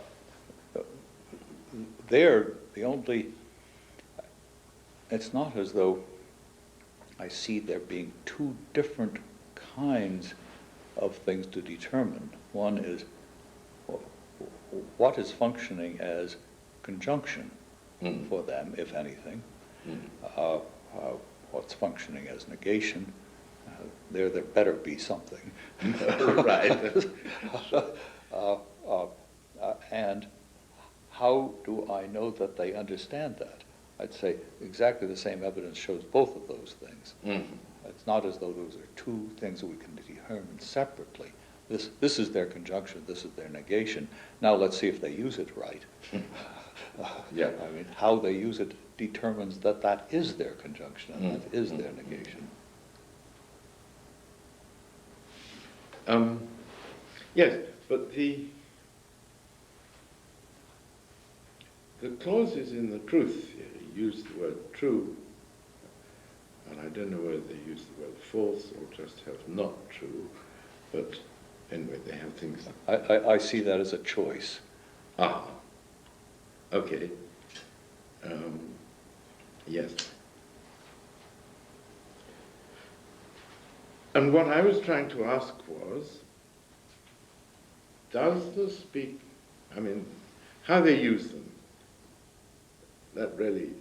They're the only, it's not as though I see there being two different kinds of things to determine. One is what is functioning as conjunction for them, if anything. What's functioning as negation. There better be something. Right. And how do I know that they understand that? I'd say exactly the same evidence shows both of those things. It's not as though those are two things that we can determine separately. This is their conjunction, this is their negation. Now let's see if they use it right. Yeah. I mean, how they use it determines that that is their conjunction and that is their negation. Yes, but the clauses in the truth theory use the word true, and I don't know whether they use the word false or just have not true, but anyway, they have things. I see that as a choice. Ah, okay. Yes. And what I was trying to ask was, does the how they use them, that really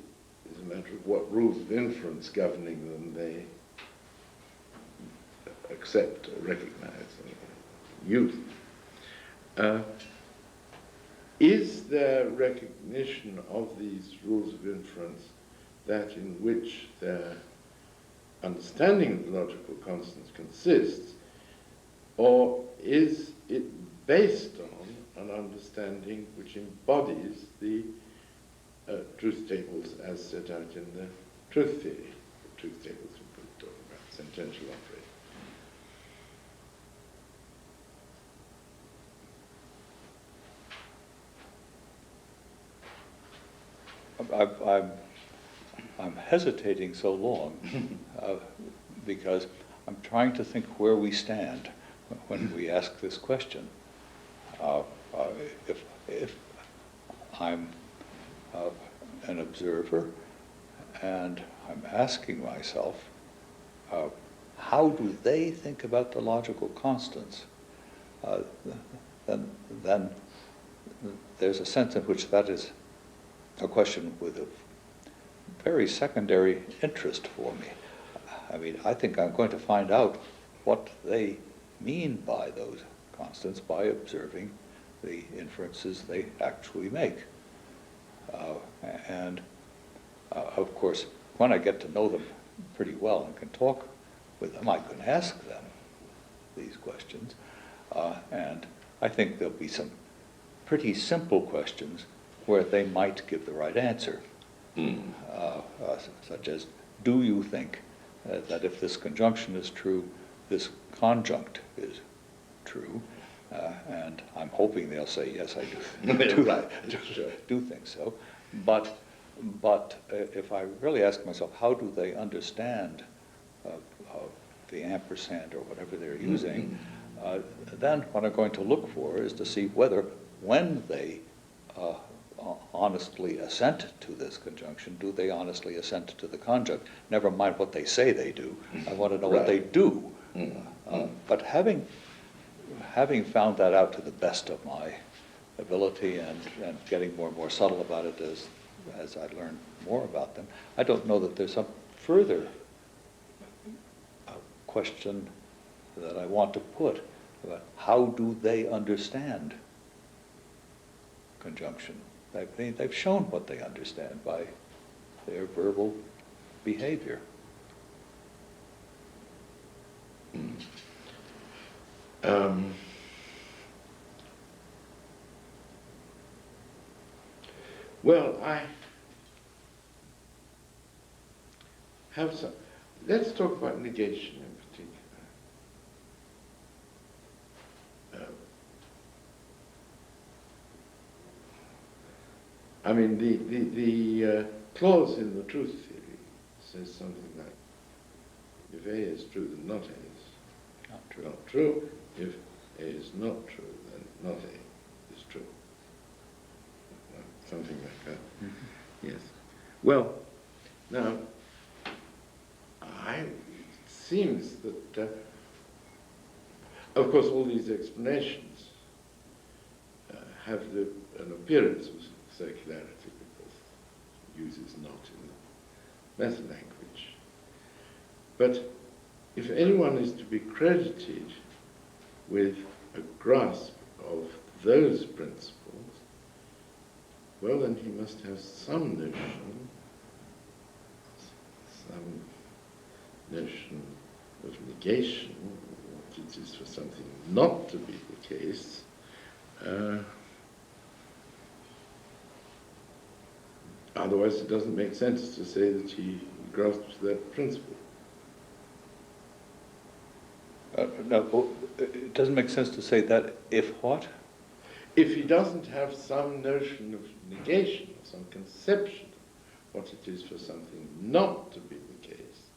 is a matter of what rules of inference governing them they accept or recognize or use. Is there recognition of these rules of inference that in which their understanding of the logical constants consists, or is it based on an understanding which embodies the truth tables as set out in the truth theory? The truth tables we've been talking about, sentential operator. I'm hesitating so long because I'm trying to think where we stand when we ask this question. If I'm an observer and I'm asking myself, how do they think about the logical constants? Then there's a sense in which that is a question with a very secondary interest for me. I mean, I think I'm going to find out what they mean by those constants by observing the inferences they actually make. Of course, when I get to know them pretty well and can talk with them, I can ask them these questions. And I think there'll be some pretty simple questions where they might give the right answer. Such as, do you think that if this conjunction is true, this conjunct is true? And I'm hoping they'll say, yes, I do think so. But if I really ask myself, how do they understand the ampersand or whatever they're using, then what I'm going to look for is to see whether, when they honestly assent to this conjunction, do they honestly assent to the conjunct? Never mind what they say they do. I want to know what they do. But having found that out to the best of my ability and getting more and more subtle about it as I learn more about them, I don't know that there's some further question that I want to put about how do they understand conjunction. They've shown what they understand by their verbal behavior. Well, I have some. Let's talk about negation in particular. I mean, the clause in the truth theory says something like, if A is true, then not A is not true. If A is not true, then not A is true. Something like that. Mm-hmm. Yes. Well, now, it seems that, of course, all these explanations have an appearance of circularity because use is not in the meta language. But if anyone is to be credited with a grasp of those principles, well, then he must have some notion of negation, what it is for something not to be the case. Otherwise, it doesn't make sense to say that he grasps that principle. No, it doesn't make sense to say that if what? If he doesn't have some notion of negation, some conception of what it is for something not to be the case,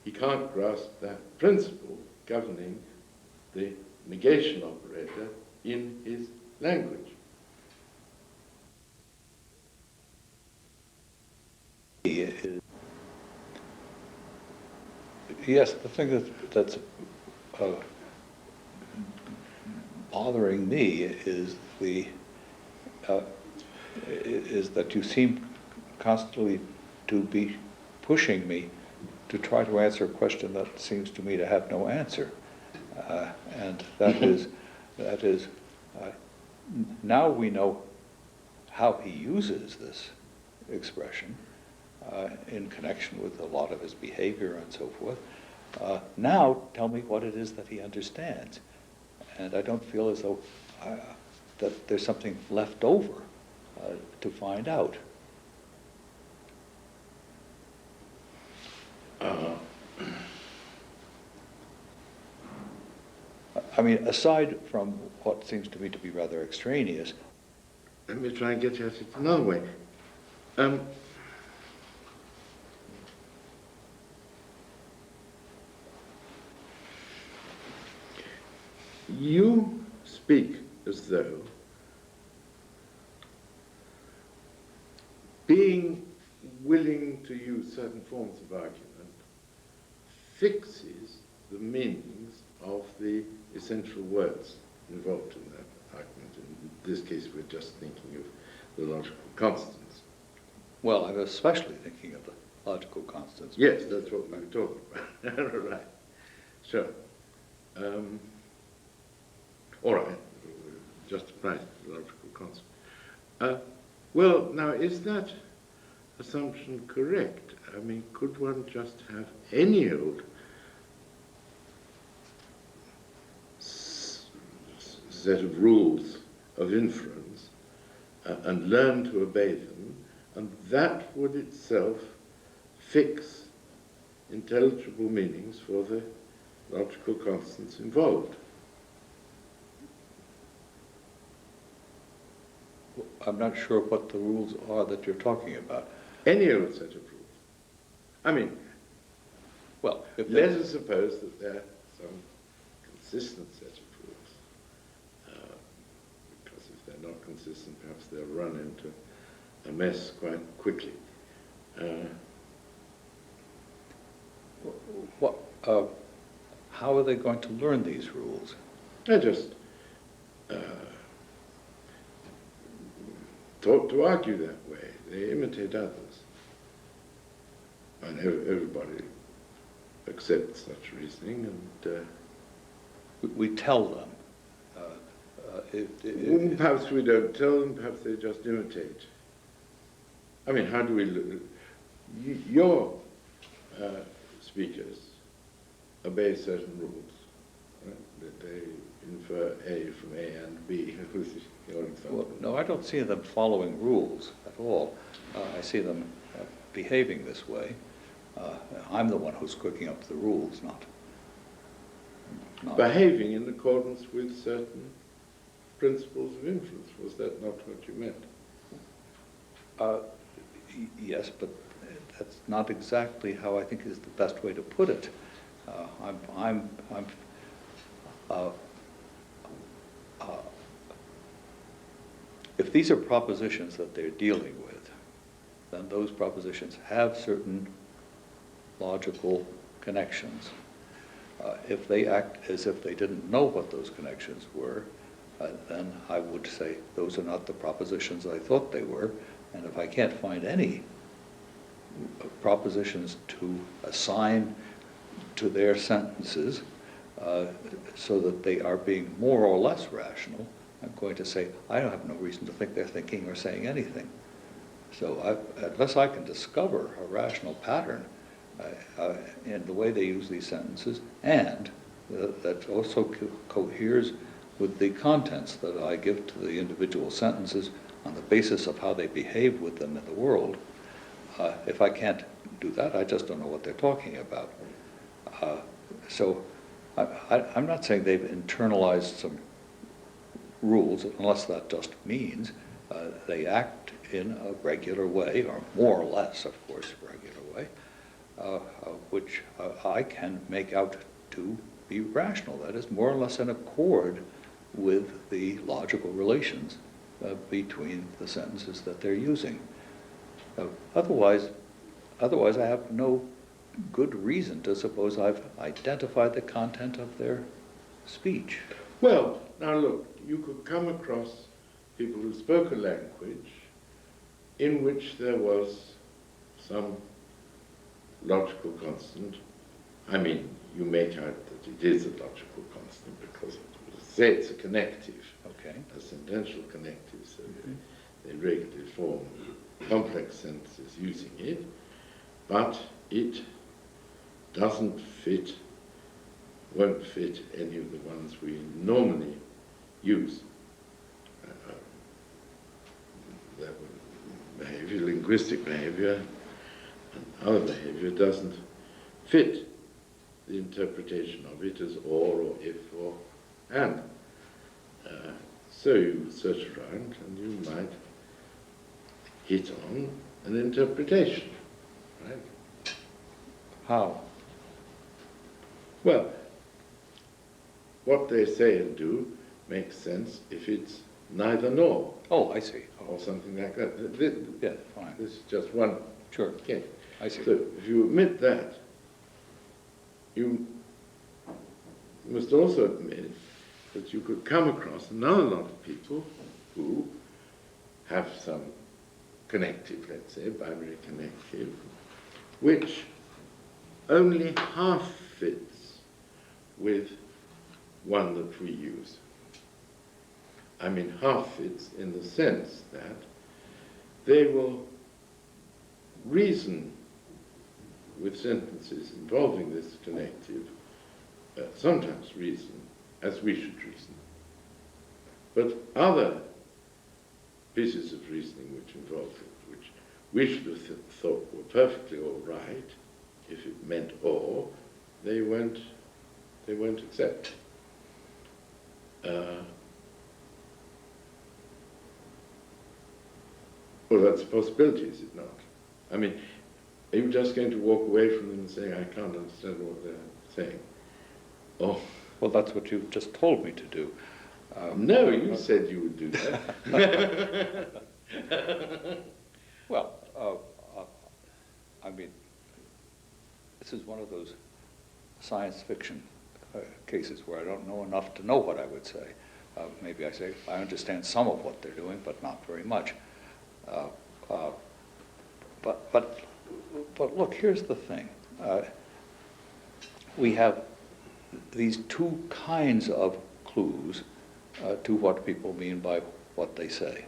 he can't grasp that principle governing the negation operator in his language. Yes, the thing that's bothering me is is that you seem constantly to be pushing me to try to answer a question that seems to me to have no answer, and that is now we know how he uses this expression in connection with a lot of his behavior and so forth. Now tell me what it is that he understands. And I don't feel as though that there's something left over to find out. I mean, aside from what seems to me to be rather extraneous. Let me try and get at it another way. You speak as though being willing to use certain forms of argument fixes the meanings of the essential words involved in that argument. In this case, we're just thinking of the logical constants. Well, I'm especially thinking of the logical constants. Yes, that's what we were talking about. Right. Sure. All right. Just right, the logical constant. Well, now, is that assumption correct? I mean, could one just have any old set of rules of inference and learn to obey them, and that would itself fix intelligible meanings for the logical constants involved? I'm not sure what the rules are that you're talking about. Any old set of rules. I mean, well, let us suppose that there are some consistent set of rules, because if they're not consistent, perhaps they'll run into a mess quite quickly. How are they going to learn these rules? I just taught to argue that way. They imitate others. And everybody accepts such reasoning, and We tell them Perhaps we don't tell them, perhaps they just imitate. I mean, how do we... Your speakers obey certain rules. Right? That they infer A from A and B, with your example. Well, no, I don't see them following rules at all. I see them behaving this way. I'm the one who's cooking up the rules, not behaving in accordance with certain principles of influence. Was that not what you meant? Yes, but that's not exactly how I think is the best way to put it. If these are propositions that they're dealing with, then those propositions have certain logical connections. If they act as if they didn't know what those connections were, then I would say those are not the propositions I thought they were. And if I can't find any propositions to assign to their sentences so that they are being more or less rational, I'm going to say I don't have no reason to think they're thinking or saying anything. So unless I can discover a rational pattern in the way they use these sentences, and that also coheres with the contents that I give to the individual sentences on the basis of how they behave with them in the world, if I can't do that, I just don't know what they're talking about. So I'm not saying they've internalized some rules, unless that just means they act in a regular way, or more or less, of course, regular way, which I can make out to be rational. That is more or less in accord with the logical relations between the sentences that they're using. Otherwise I have no good reason to suppose I've identified the content of their speech. Well, now look, you could come across people who spoke a language in which there was some logical constant. I mean, you make out that it is a logical constant because say it's a connective, Okay. a sentential connective, so they regularly form complex sentences using it, but it doesn't fit, won't fit any of the ones we normally use. That behavior, linguistic behavior, and other behavior doesn't fit the interpretation of it as or if or and. So you search around and you might hit on an interpretation, right? How? Well, what they say and do makes sense if it's neither nor. Oh, I see. Or something like that. Yeah, fine. This is just one Sure. case. I see. So if you admit that, you must also admit that you could come across another lot of people who have some connective, let's say, binary connective, which only half fits with one that we use. I mean, half fits in the sense that they will reason with sentences involving this connective, sometimes reason as we should reason. But other pieces of reasoning which involve it, which we should have thought were perfectly all right, if it meant or, they won't accept. Well, that's a possibility, is it not? I mean, are you just going to walk away from them and saying, I can't understand what they're saying? Oh. Well, that's what you just told me to do. No, you said you would do that. Well, I mean, this is one of those science fiction cases where I don't know enough to know what I would say. Maybe I say, I understand some of what they're doing, but not very much. But look, here's the thing. We have these two kinds of clues to what people mean by what they say.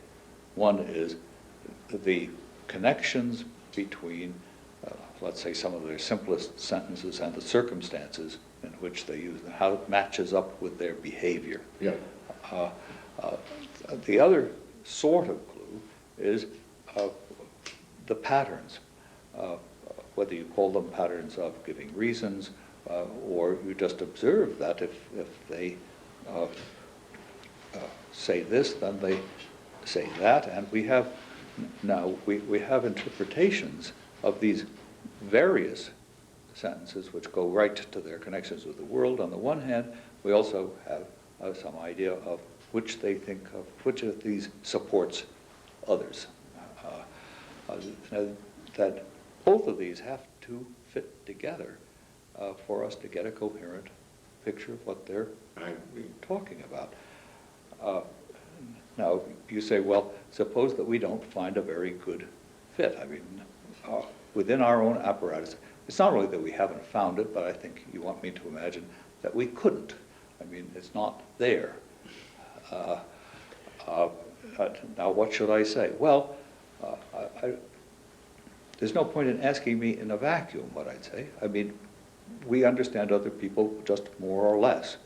One is the connections between, let's say, some of their simplest sentences and the circumstances in which they use them, how it matches up with their behavior. Yeah. The other sort of clue is the patterns, whether you call them patterns of giving reasons, or you just observe that if they say this, then they say that, and we have interpretations of these various sentences which go right to their connections with the world. On the one hand, we also have some idea of which they think of, which of these supports others. That both of these have to fit together for us to get a coherent picture of what they're talking about. Now, you say, well, suppose that we don't find a very good fit. I mean, within our own apparatus, it's not only that we haven't found it, but I think you want me to imagine that we couldn't. I mean, it's not there. Now, what should I say? Well, there's no point in asking me in a vacuum what I'd say. I mean, we understand other people just more or less,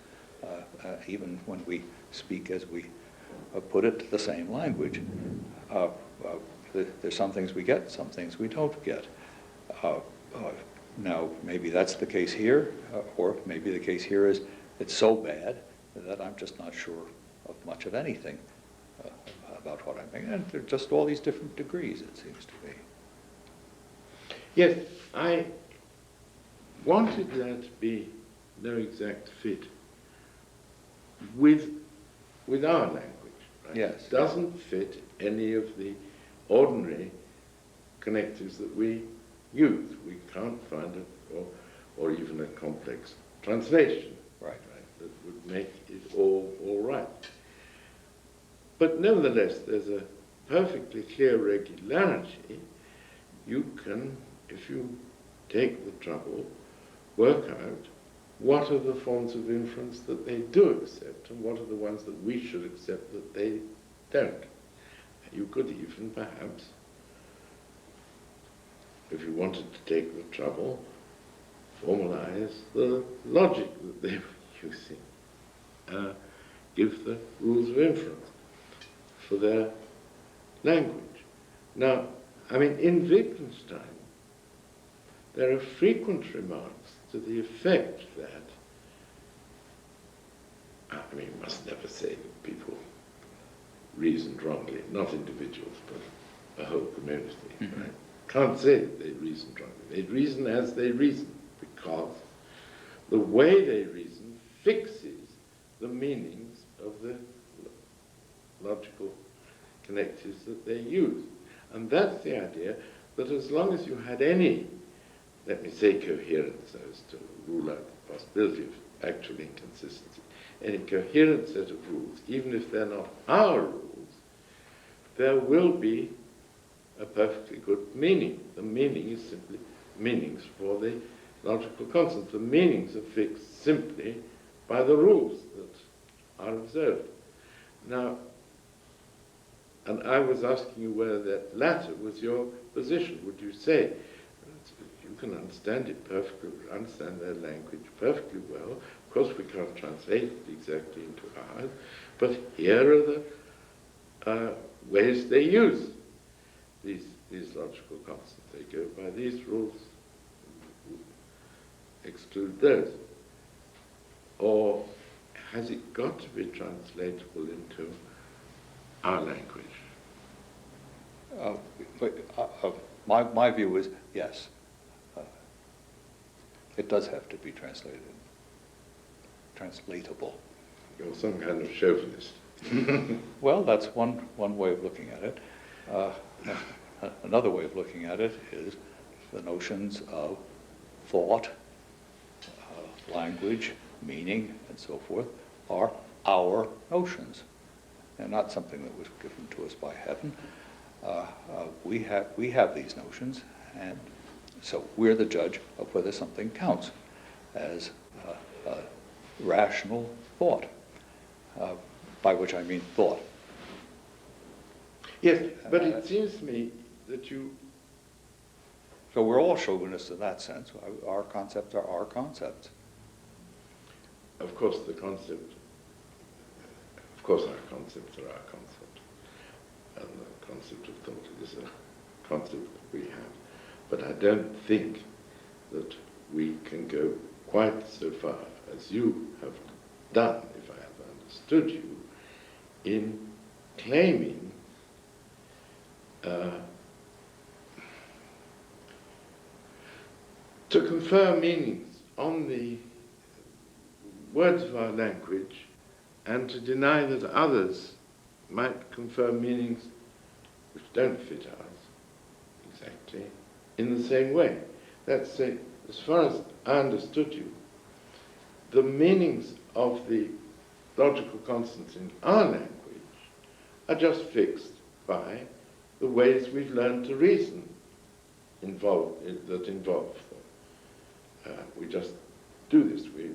even when we speak as we put it the same language. There's some things we get, some things we don't get. Now, maybe that's the case here, or maybe the case here is it's so bad that I'm just not sure of much of anything about what I mean. And there are just all these different degrees, it seems to me. Yes, I wanted there to be no exact fit with our language. Right? Yes. It doesn't fit any of the ordinary connectives that we use. We can't find it, or even a complex translation, Right. that would make it all right. But nevertheless, there's a perfectly clear regularity. You can, if you take the trouble, work out what are the forms of inference that they do accept and what are the ones that we should accept that they don't. You could even perhaps, if you wanted to take the trouble, formalize the logic that they were using, give the rules of inference for their language. Now, I mean, in Wittgenstein, there are frequent remarks to the effect that, I mean, you must never say that people reasoned wrongly, not individuals, but a whole community, Mm-hmm. right? Can't say that they reasoned wrongly. They reason as they reason, because the way they reason fixes the meanings of the logical connectives that they use. And that's the idea that as long as you had any, let me say, coherence, so as to rule out the possibility of actual inconsistency, any coherent set of rules, even if they're not our rules, there will be a perfectly good meaning. The meaning is simply meanings for the logical constants. The meanings are fixed simply by the rules that are observed. Now, and I was asking you whether that latter was your position. Would you say, you can understand it perfectly, understand their language perfectly well. Of course, we can't translate it exactly into ours, but here are the ways they use these logical constants. They go by these rules, exclude those. Or has it got to be translatable into our language? My view is yes. It does have to be translatable. You're some kind of chauvinist. Well, that's one way of looking at it. Another way of looking at it is the notions of thought, language, meaning, and so forth are our notions. They're not something that was given to us by heaven. We have these notions, and so we're the judge of whether something counts as rational thought. by which I mean thought. Yes, but it seems to me that you... So we're all chauvinists in that sense. Our concepts are our concepts. Of course, our concepts are our concepts. And the concept of thought is a concept that we have. But I don't think that we can go quite so far as you have done, if I have understood you, in claiming to confer meanings on the words of our language and to deny that others might confer meanings which don't fit ours exactly in the same way. That's as far as I understood you, the meanings of the logical constants in our language are just fixed by the ways we've learned to reason that involve them. We just do this. We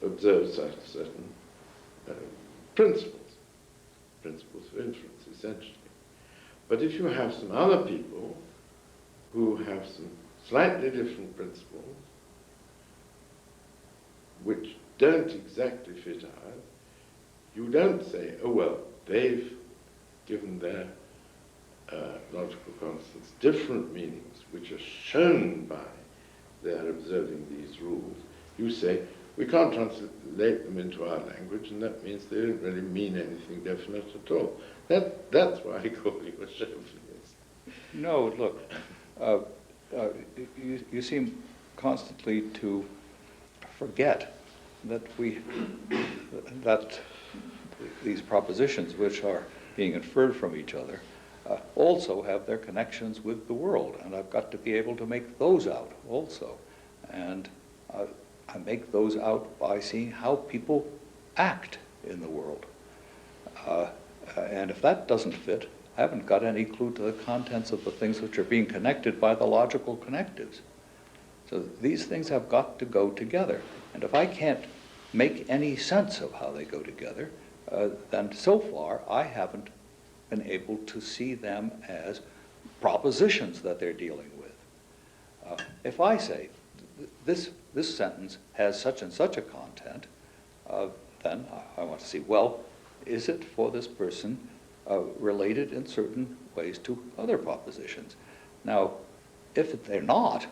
observe certain principles of inference, essentially. But if you have some other people who have some slightly different principles, which don't exactly fit ours, you don't say, oh well, they've given their logical constants different meanings, which are shown by their observing these rules. You say, we can't translate them into our language, and that means they don't really mean anything definite at all. That's why I call you a chauvinist. No, look, you seem constantly to forget that that these propositions, which are being inferred from each other, also have their connections with the world, and I've got to be able to make those out also. And I make those out by seeing how people act in the world. And if that doesn't fit, I haven't got any clue to the contents of the things which are being connected by the logical connectives. So these things have got to go together. And if I can't make any sense of how they go together, then so far I haven't been able to see them as propositions that they're dealing with. If I say, this sentence has such and such a content, then I want to see, well, is it for this person related in certain ways to other propositions? Now, if they're not,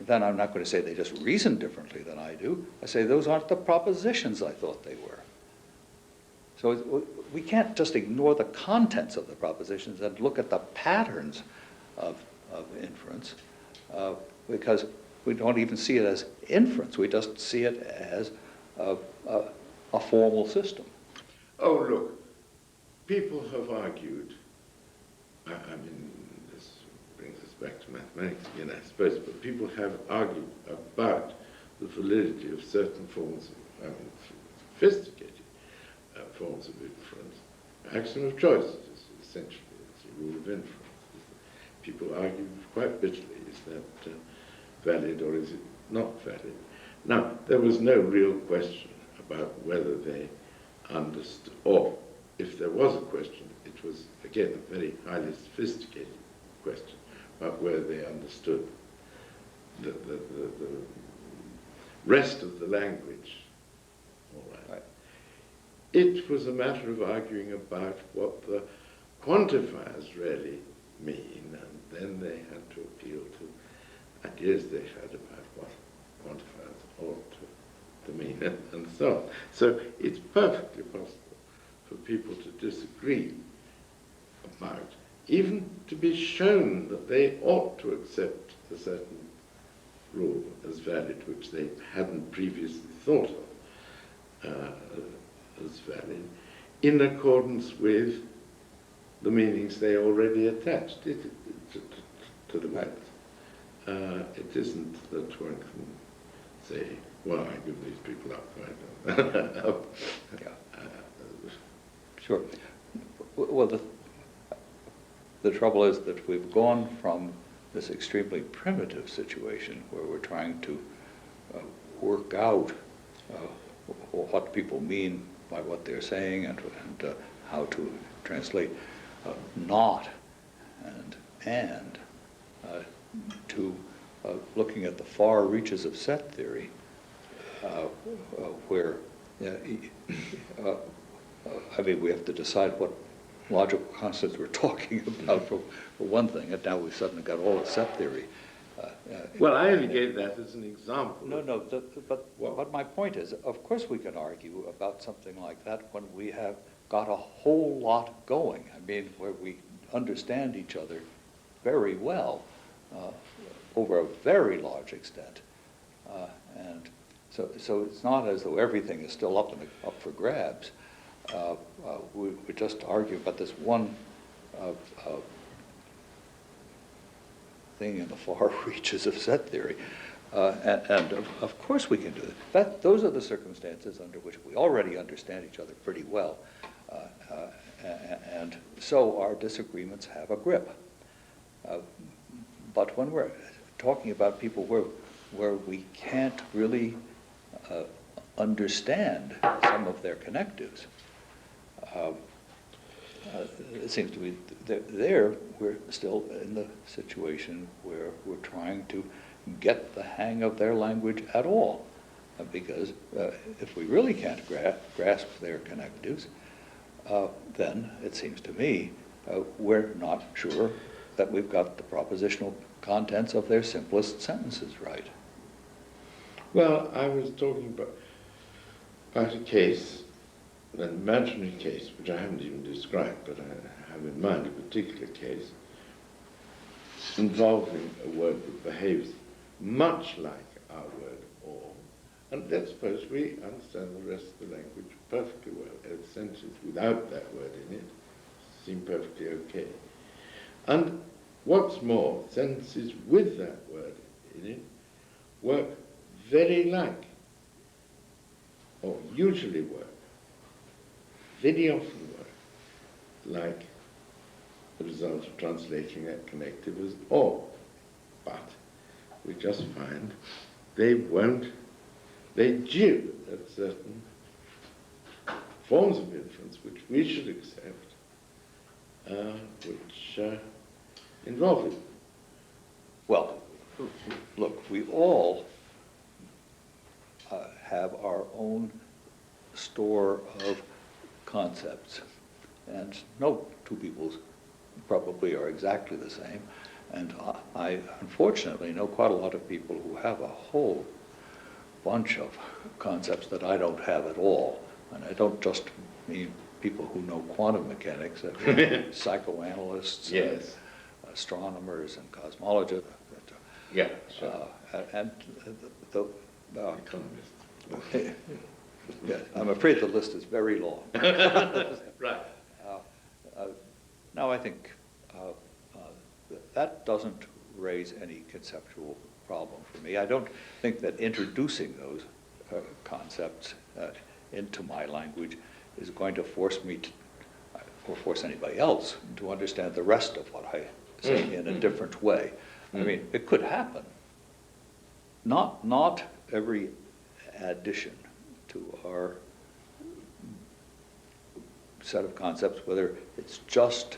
then I'm not going to say they just reason differently than I do. I say those aren't the propositions I thought they were. So we can't just ignore the contents of the propositions and look at the patterns of inference, because we don't even see it as inference. We just see it as a formal system. Oh, look, people have argued, I mean, this brings us back to mathematics again, I suppose, but people have argued about the validity of certain forms of, sophisticated forms of inference. Axiom of choice is essentially, it's a rule of inference. People argue quite bitterly, is that valid or is it not valid? Now, there was no real question about whether they understood, or if there was a question, it was, again, a very highly sophisticated question about whether they understood the rest of the language. All right. It was a matter of arguing about what the quantifiers really mean, and then they had to appeal to ideas they had about what quantifiers ought to mean, and so on. So it's perfectly possible for people to disagree about, even to be shown that they ought to accept a certain rule as valid, which they hadn't previously thought of as valid, in accordance with the meanings they already attached to the words. It isn't that one can say, well, I give these people up. Sure. Well, the trouble is that we've gone from this extremely primitive situation where we're trying to work out what people mean by what they're saying and how to translate not and to looking at the far reaches of set theory, where I mean, we have to decide what logical constants we're talking about for one thing, and now we've suddenly got all of set theory. Well, I only gave that as an example. No, but my point is, of course we can argue about something like that when we have got a whole lot going. I mean, where we understand each other very well over a very large extent. And so it's not as though everything is still up for grabs. We just argue about this one thing in the far reaches of set theory. And of course we can do that. Those are the circumstances under which we already understand each other pretty well. And so our disagreements have a grip. But when we're talking about people where we can't really understand some of their connectives, it seems to me there we're still in the situation where we're trying to get the hang of their language at all. Because if we really can't grasp their connectives, then it seems to me we're not sure that we've got the propositional contents of their simplest sentences right. Well, I was talking about a case, an imaginary case, which I haven't even described, but I have in mind a particular case involving a word that behaves much like our word or. And let's suppose we understand the rest of the language perfectly well, and sentences without that word in it seem perfectly okay. And what's more, sentences with that word in it work very like, or usually work, very often work, like the result of translating that connective as or. But we just find they jeer at certain forms of inference which we should accept, which involve it. Well, look, we all have our own store of concepts, and no two people probably are exactly the same. And I unfortunately know quite a lot of people who have a whole bunch of concepts that I don't have at all. And I don't just mean people who know quantum mechanics, I mean psychoanalysts, yes, and astronomers and cosmologists. Yeah, sure. And the economists. yeah, I'm afraid the list is very long. Right. Now I think that doesn't raise any conceptual problem for me. I don't think that introducing those concepts into my language is going to force me to, or force anybody else to understand the rest of what I say in a different way. I mean, it could happen. Not every addition to our set of concepts, whether it's just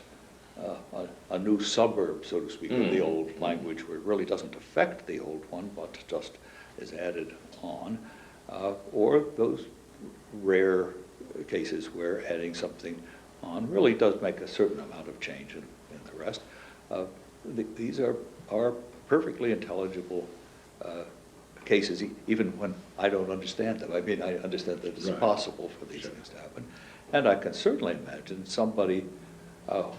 a new suburb, so to speak, of the old language, where it really doesn't affect the old one, but just is added on, or those rare cases where adding something on really does make a certain amount of change in the rest. These are perfectly intelligible cases, even when I don't understand them. I mean, I understand that it's possible for these things to happen. And I can certainly imagine somebody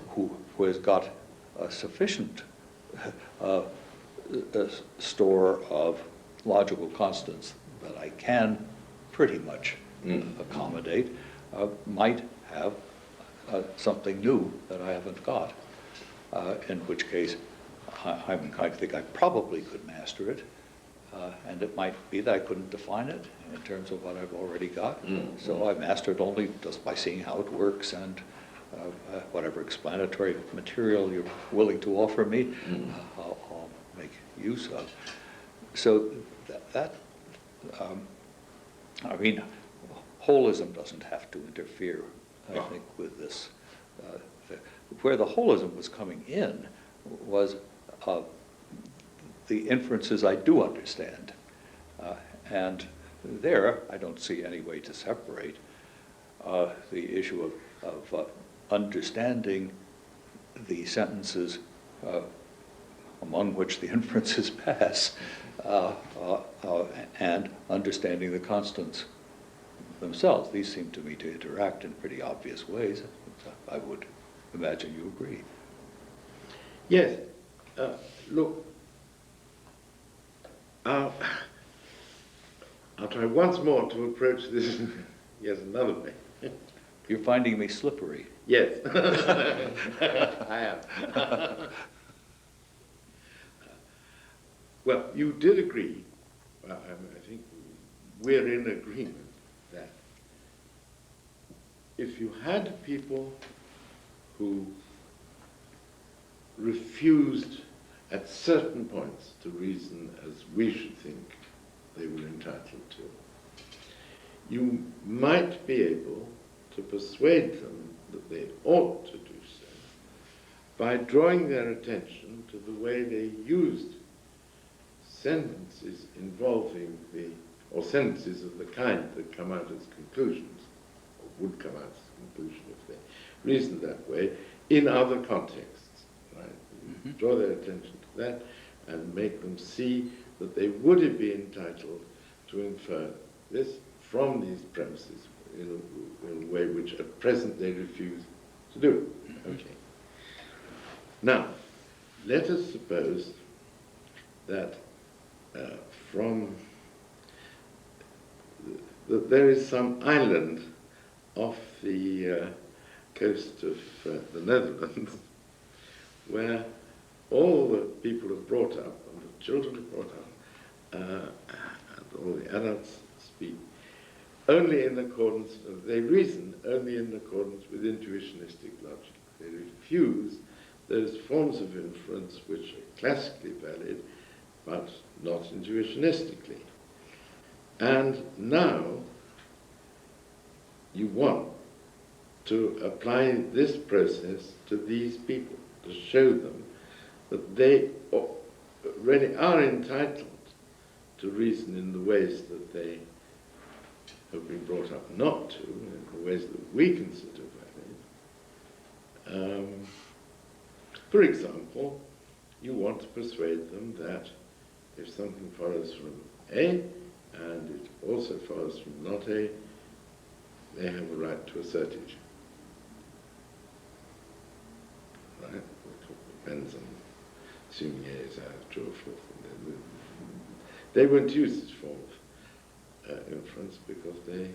who has got a sufficient store of logical constants that I can pretty much accommodate, might have something new that I haven't got, in which case I think I probably could master it, and it might be that I couldn't define it in terms of what I've already got. So I master it only just by seeing how it works and whatever explanatory material you're willing to offer me, I'll make use of. So I mean, holism doesn't have to interfere, I think, with this. Where the holism was coming in was the inferences I do understand. And there, I don't see any way to separate the issue of understanding the sentences among which the inferences pass and understanding the constants themselves. These seem to me to interact in pretty obvious ways. I would imagine you agree. Yes. Look, I'll try once more to approach this yet another way. You're finding me slippery. Yes, I am. Well, you did agree, I think we're in agreement, that if you had people who refused at certain points to reason as we should think they were entitled to, you might be able to persuade them that they ought to do so by drawing their attention to the way they used sentences involving or sentences of the kind that come out as conclusions, or would come out as conclusion if they reasoned that way, in other contexts. Right? Mm-hmm. Draw their attention to that and make them see that they would be entitled to infer this from these premises in a way which at present they refuse to do. Okay. Now, let us suppose that that there is some island off the coast of the Netherlands where all the people are brought up, and the children are brought up, and all the adults speak only in accordance, they reason only in accordance with intuitionistic logic. They refuse those forms of inference which are classically valid, but not intuitionistically. And now you want to apply this process to these people, to show them that they really are entitled to reason in the ways that they have been brought up not to, in the ways that we consider valid. For example, you want to persuade them that if something follows from A, and it also follows from not A, they have a right to assert it. Right? It depends on assuming A is either true or false. They won't use this form of inference because they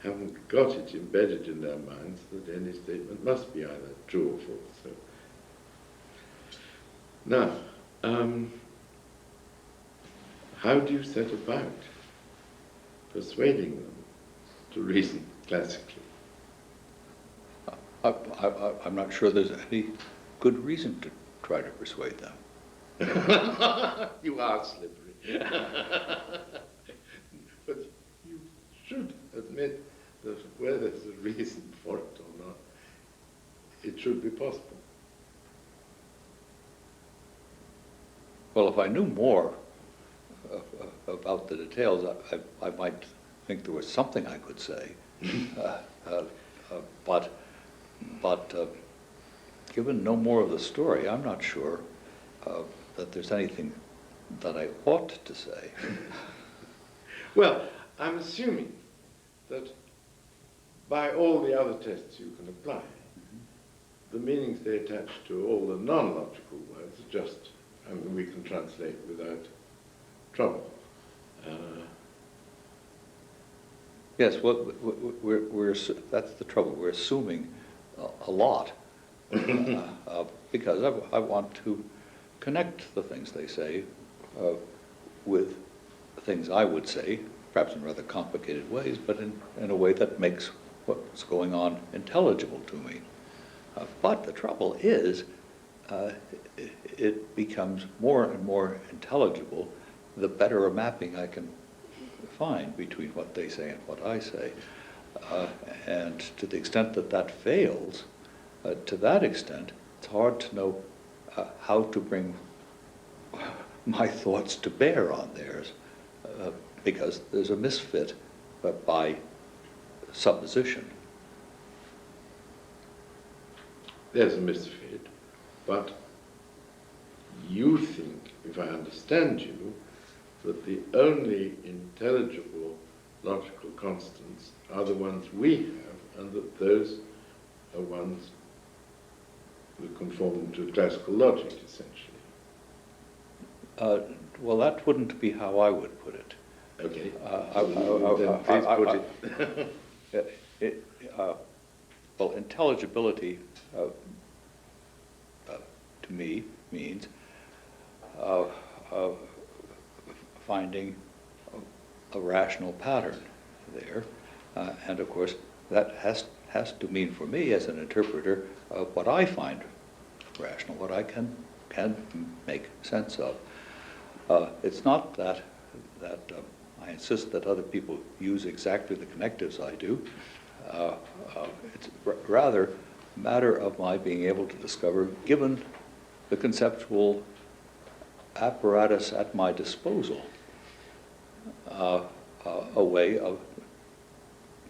haven't got it embedded in their minds that any statement must be either true or false. So, now, how do you set about persuading them to reason classically? I'm not sure there's any good reason to try to persuade them. You are slippery. But you should admit that where there's a reason for it or not, it should be possible. Well, if I knew more about the details, I might think there was something I could say. But given no more of the story, I'm not sure that there's anything that I ought to say. Well, I'm assuming that by all the other tests you can apply, the meanings they attach to all the non-logical words are just, I mean, we can translate without trouble. Yes, well, that's the trouble. We're assuming a lot because I want to connect the things they say with things I would say, perhaps in rather complicated ways, but in a way that makes what's going on intelligible to me. But the trouble is, it becomes more and more intelligible the better a mapping I can define between what they say and what I say. And to the extent that that fails, to that extent, it's hard to know how to bring my thoughts to bear on theirs, because there's a misfit by supposition. There's a misfit, but you think, if I understand you, that the only intelligible logical constants are the ones we have, and that those are ones that conform to classical logic, essentially. Well, that wouldn't be how I would put it. Okay. Then please put it. Well, intelligibility to me means finding a rational pattern there, and of course that has to mean for me as an interpreter what I find rational, what I can make sense of. It's not that I insist that other people use exactly the connectives I do. It's rather a matter of my being able to discover, given the conceptual apparatus at my disposal, a way of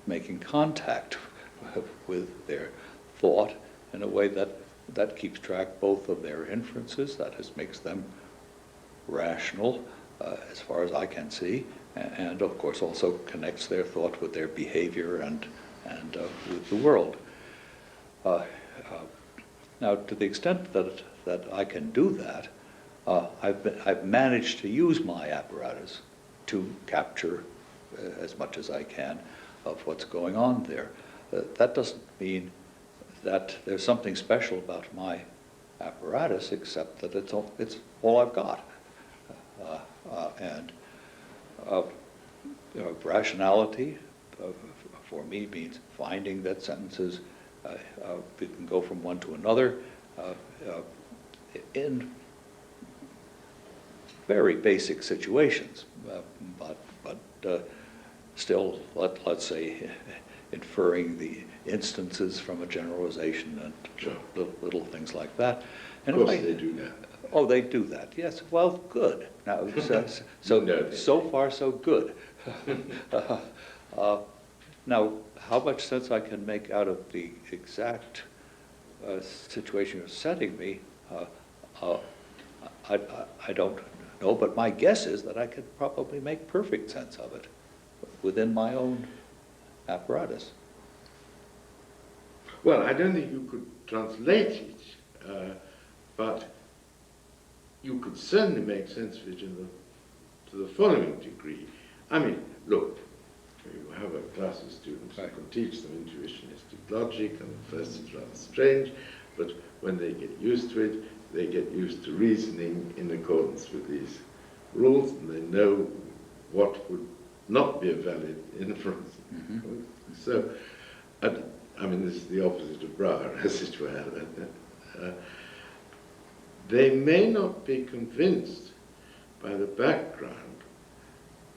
making contact with their thought in a way that keeps track both of their inferences, that is, makes them rational as far as I can see, and of course also connects their thought with their behavior and with the world. Now, to the extent that I can do that, I've managed to use my apparatus to capture as much as I can of what's going on there. That doesn't mean that there's something special about my apparatus, except that it's all I've got. And rationality for me means finding that sentences can go from one to another in very basic situations, but still, let's say, inferring the instances from a generalization and Sure. little things like that. And Of course they do that. Oh, they do that. Yes. Well, good. Now, so far, so good. Now, how much sense I can make out of the exact situation you're setting me, I don't know. But my guess is that I could probably make perfect sense of it within my own apparatus. Well, I don't think you could translate it, but you could certainly make sense of it to the following degree. I mean, look, you have a class of students who can teach them intuitionistic logic, and at first it's rather strange, but when they get used to it, they get used to reasoning in accordance with these rules, and they know what would not be a valid inference. Mm-hmm. So, I mean, this is the opposite of Brouwer, as it were. They may not be convinced by the background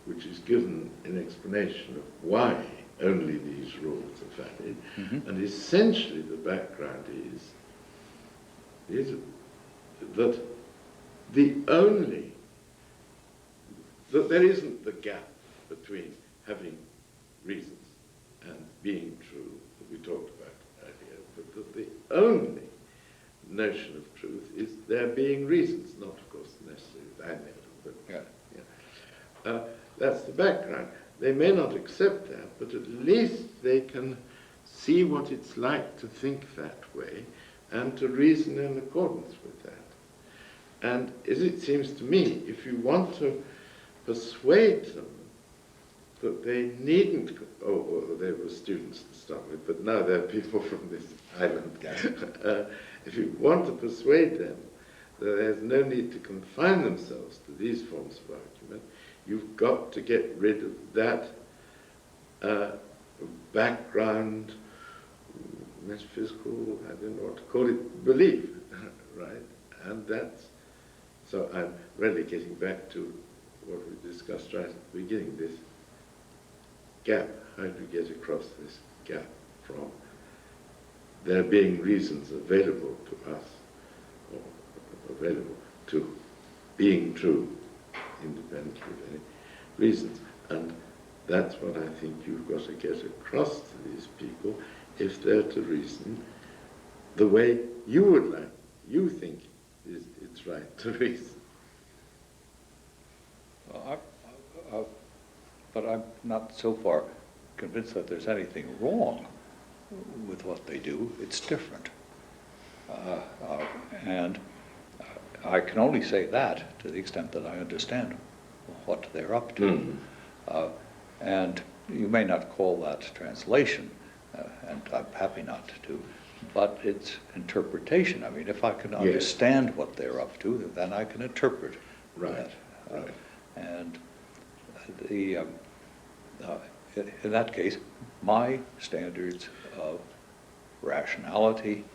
which is given in explanation of why only these rules are valid, mm-hmm. and essentially the background is that that there isn't the gap between having reasons and being true that we talked about earlier, but that the only notion of truth is there being reasons, not of course necessarily that I know, but yeah. That's the background. They may not accept that, but at least they can see what it's like to think that way and to reason in accordance with that. And as it seems to me, if you want to persuade them that they needn't, they were students to start with, but now they're people from this island. If you want to persuade them that there's no need to confine themselves to these forms of argument, you've got to get rid of that background, metaphysical, I don't know what to call it, belief, right? And so I'm really getting back to what we discussed right at the beginning, this gap. How do you get across this gap from there being reasons available to us, or available to being true, independently of any reasons? And that's what I think you've got to get across to these people if they're to reason the way you would like, you think it's right to reason. But I'm not so far convinced that there's anything wrong with what they do. It's different. And I can only say that to the extent that I understand what they're up to. And you may not call that translation, and I'm happy not to, but it's interpretation. I mean, if I can understand what they're up to, then I can interpret that. Right. And in that case, my standards of rationality,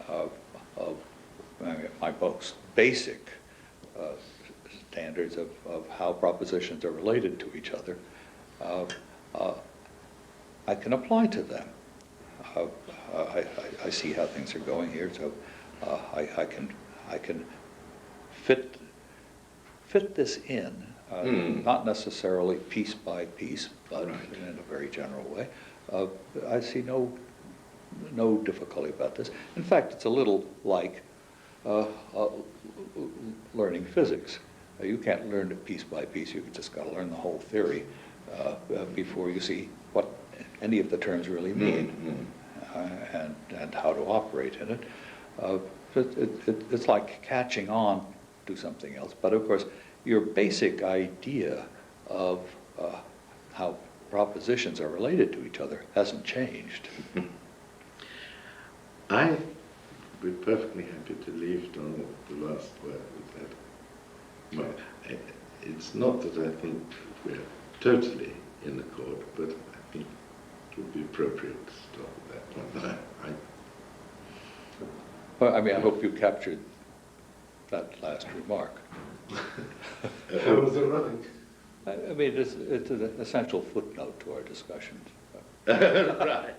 of my most basic standards of how propositions are related to each other, I can apply to them. I see how things are going here, so I can fit this in, not necessarily piece by piece, but in a very general way. I see no difficulty about this. In fact, it's a little like learning physics. You can't learn it piece by piece. You've just got to learn the whole theory before you see what any of the terms really mean and how to operate in it. It's like catching on to something else. But of course, your basic idea of how propositions are related to each other hasn't changed. I would be perfectly happy to leave Donald the last word with that. Well, it's not that I think we're totally in accord, but I think it would be appropriate to stop at that point. Well, I mean, I hope you captured that last remark. How was it running? I mean, it's an essential footnote to our discussions. Right.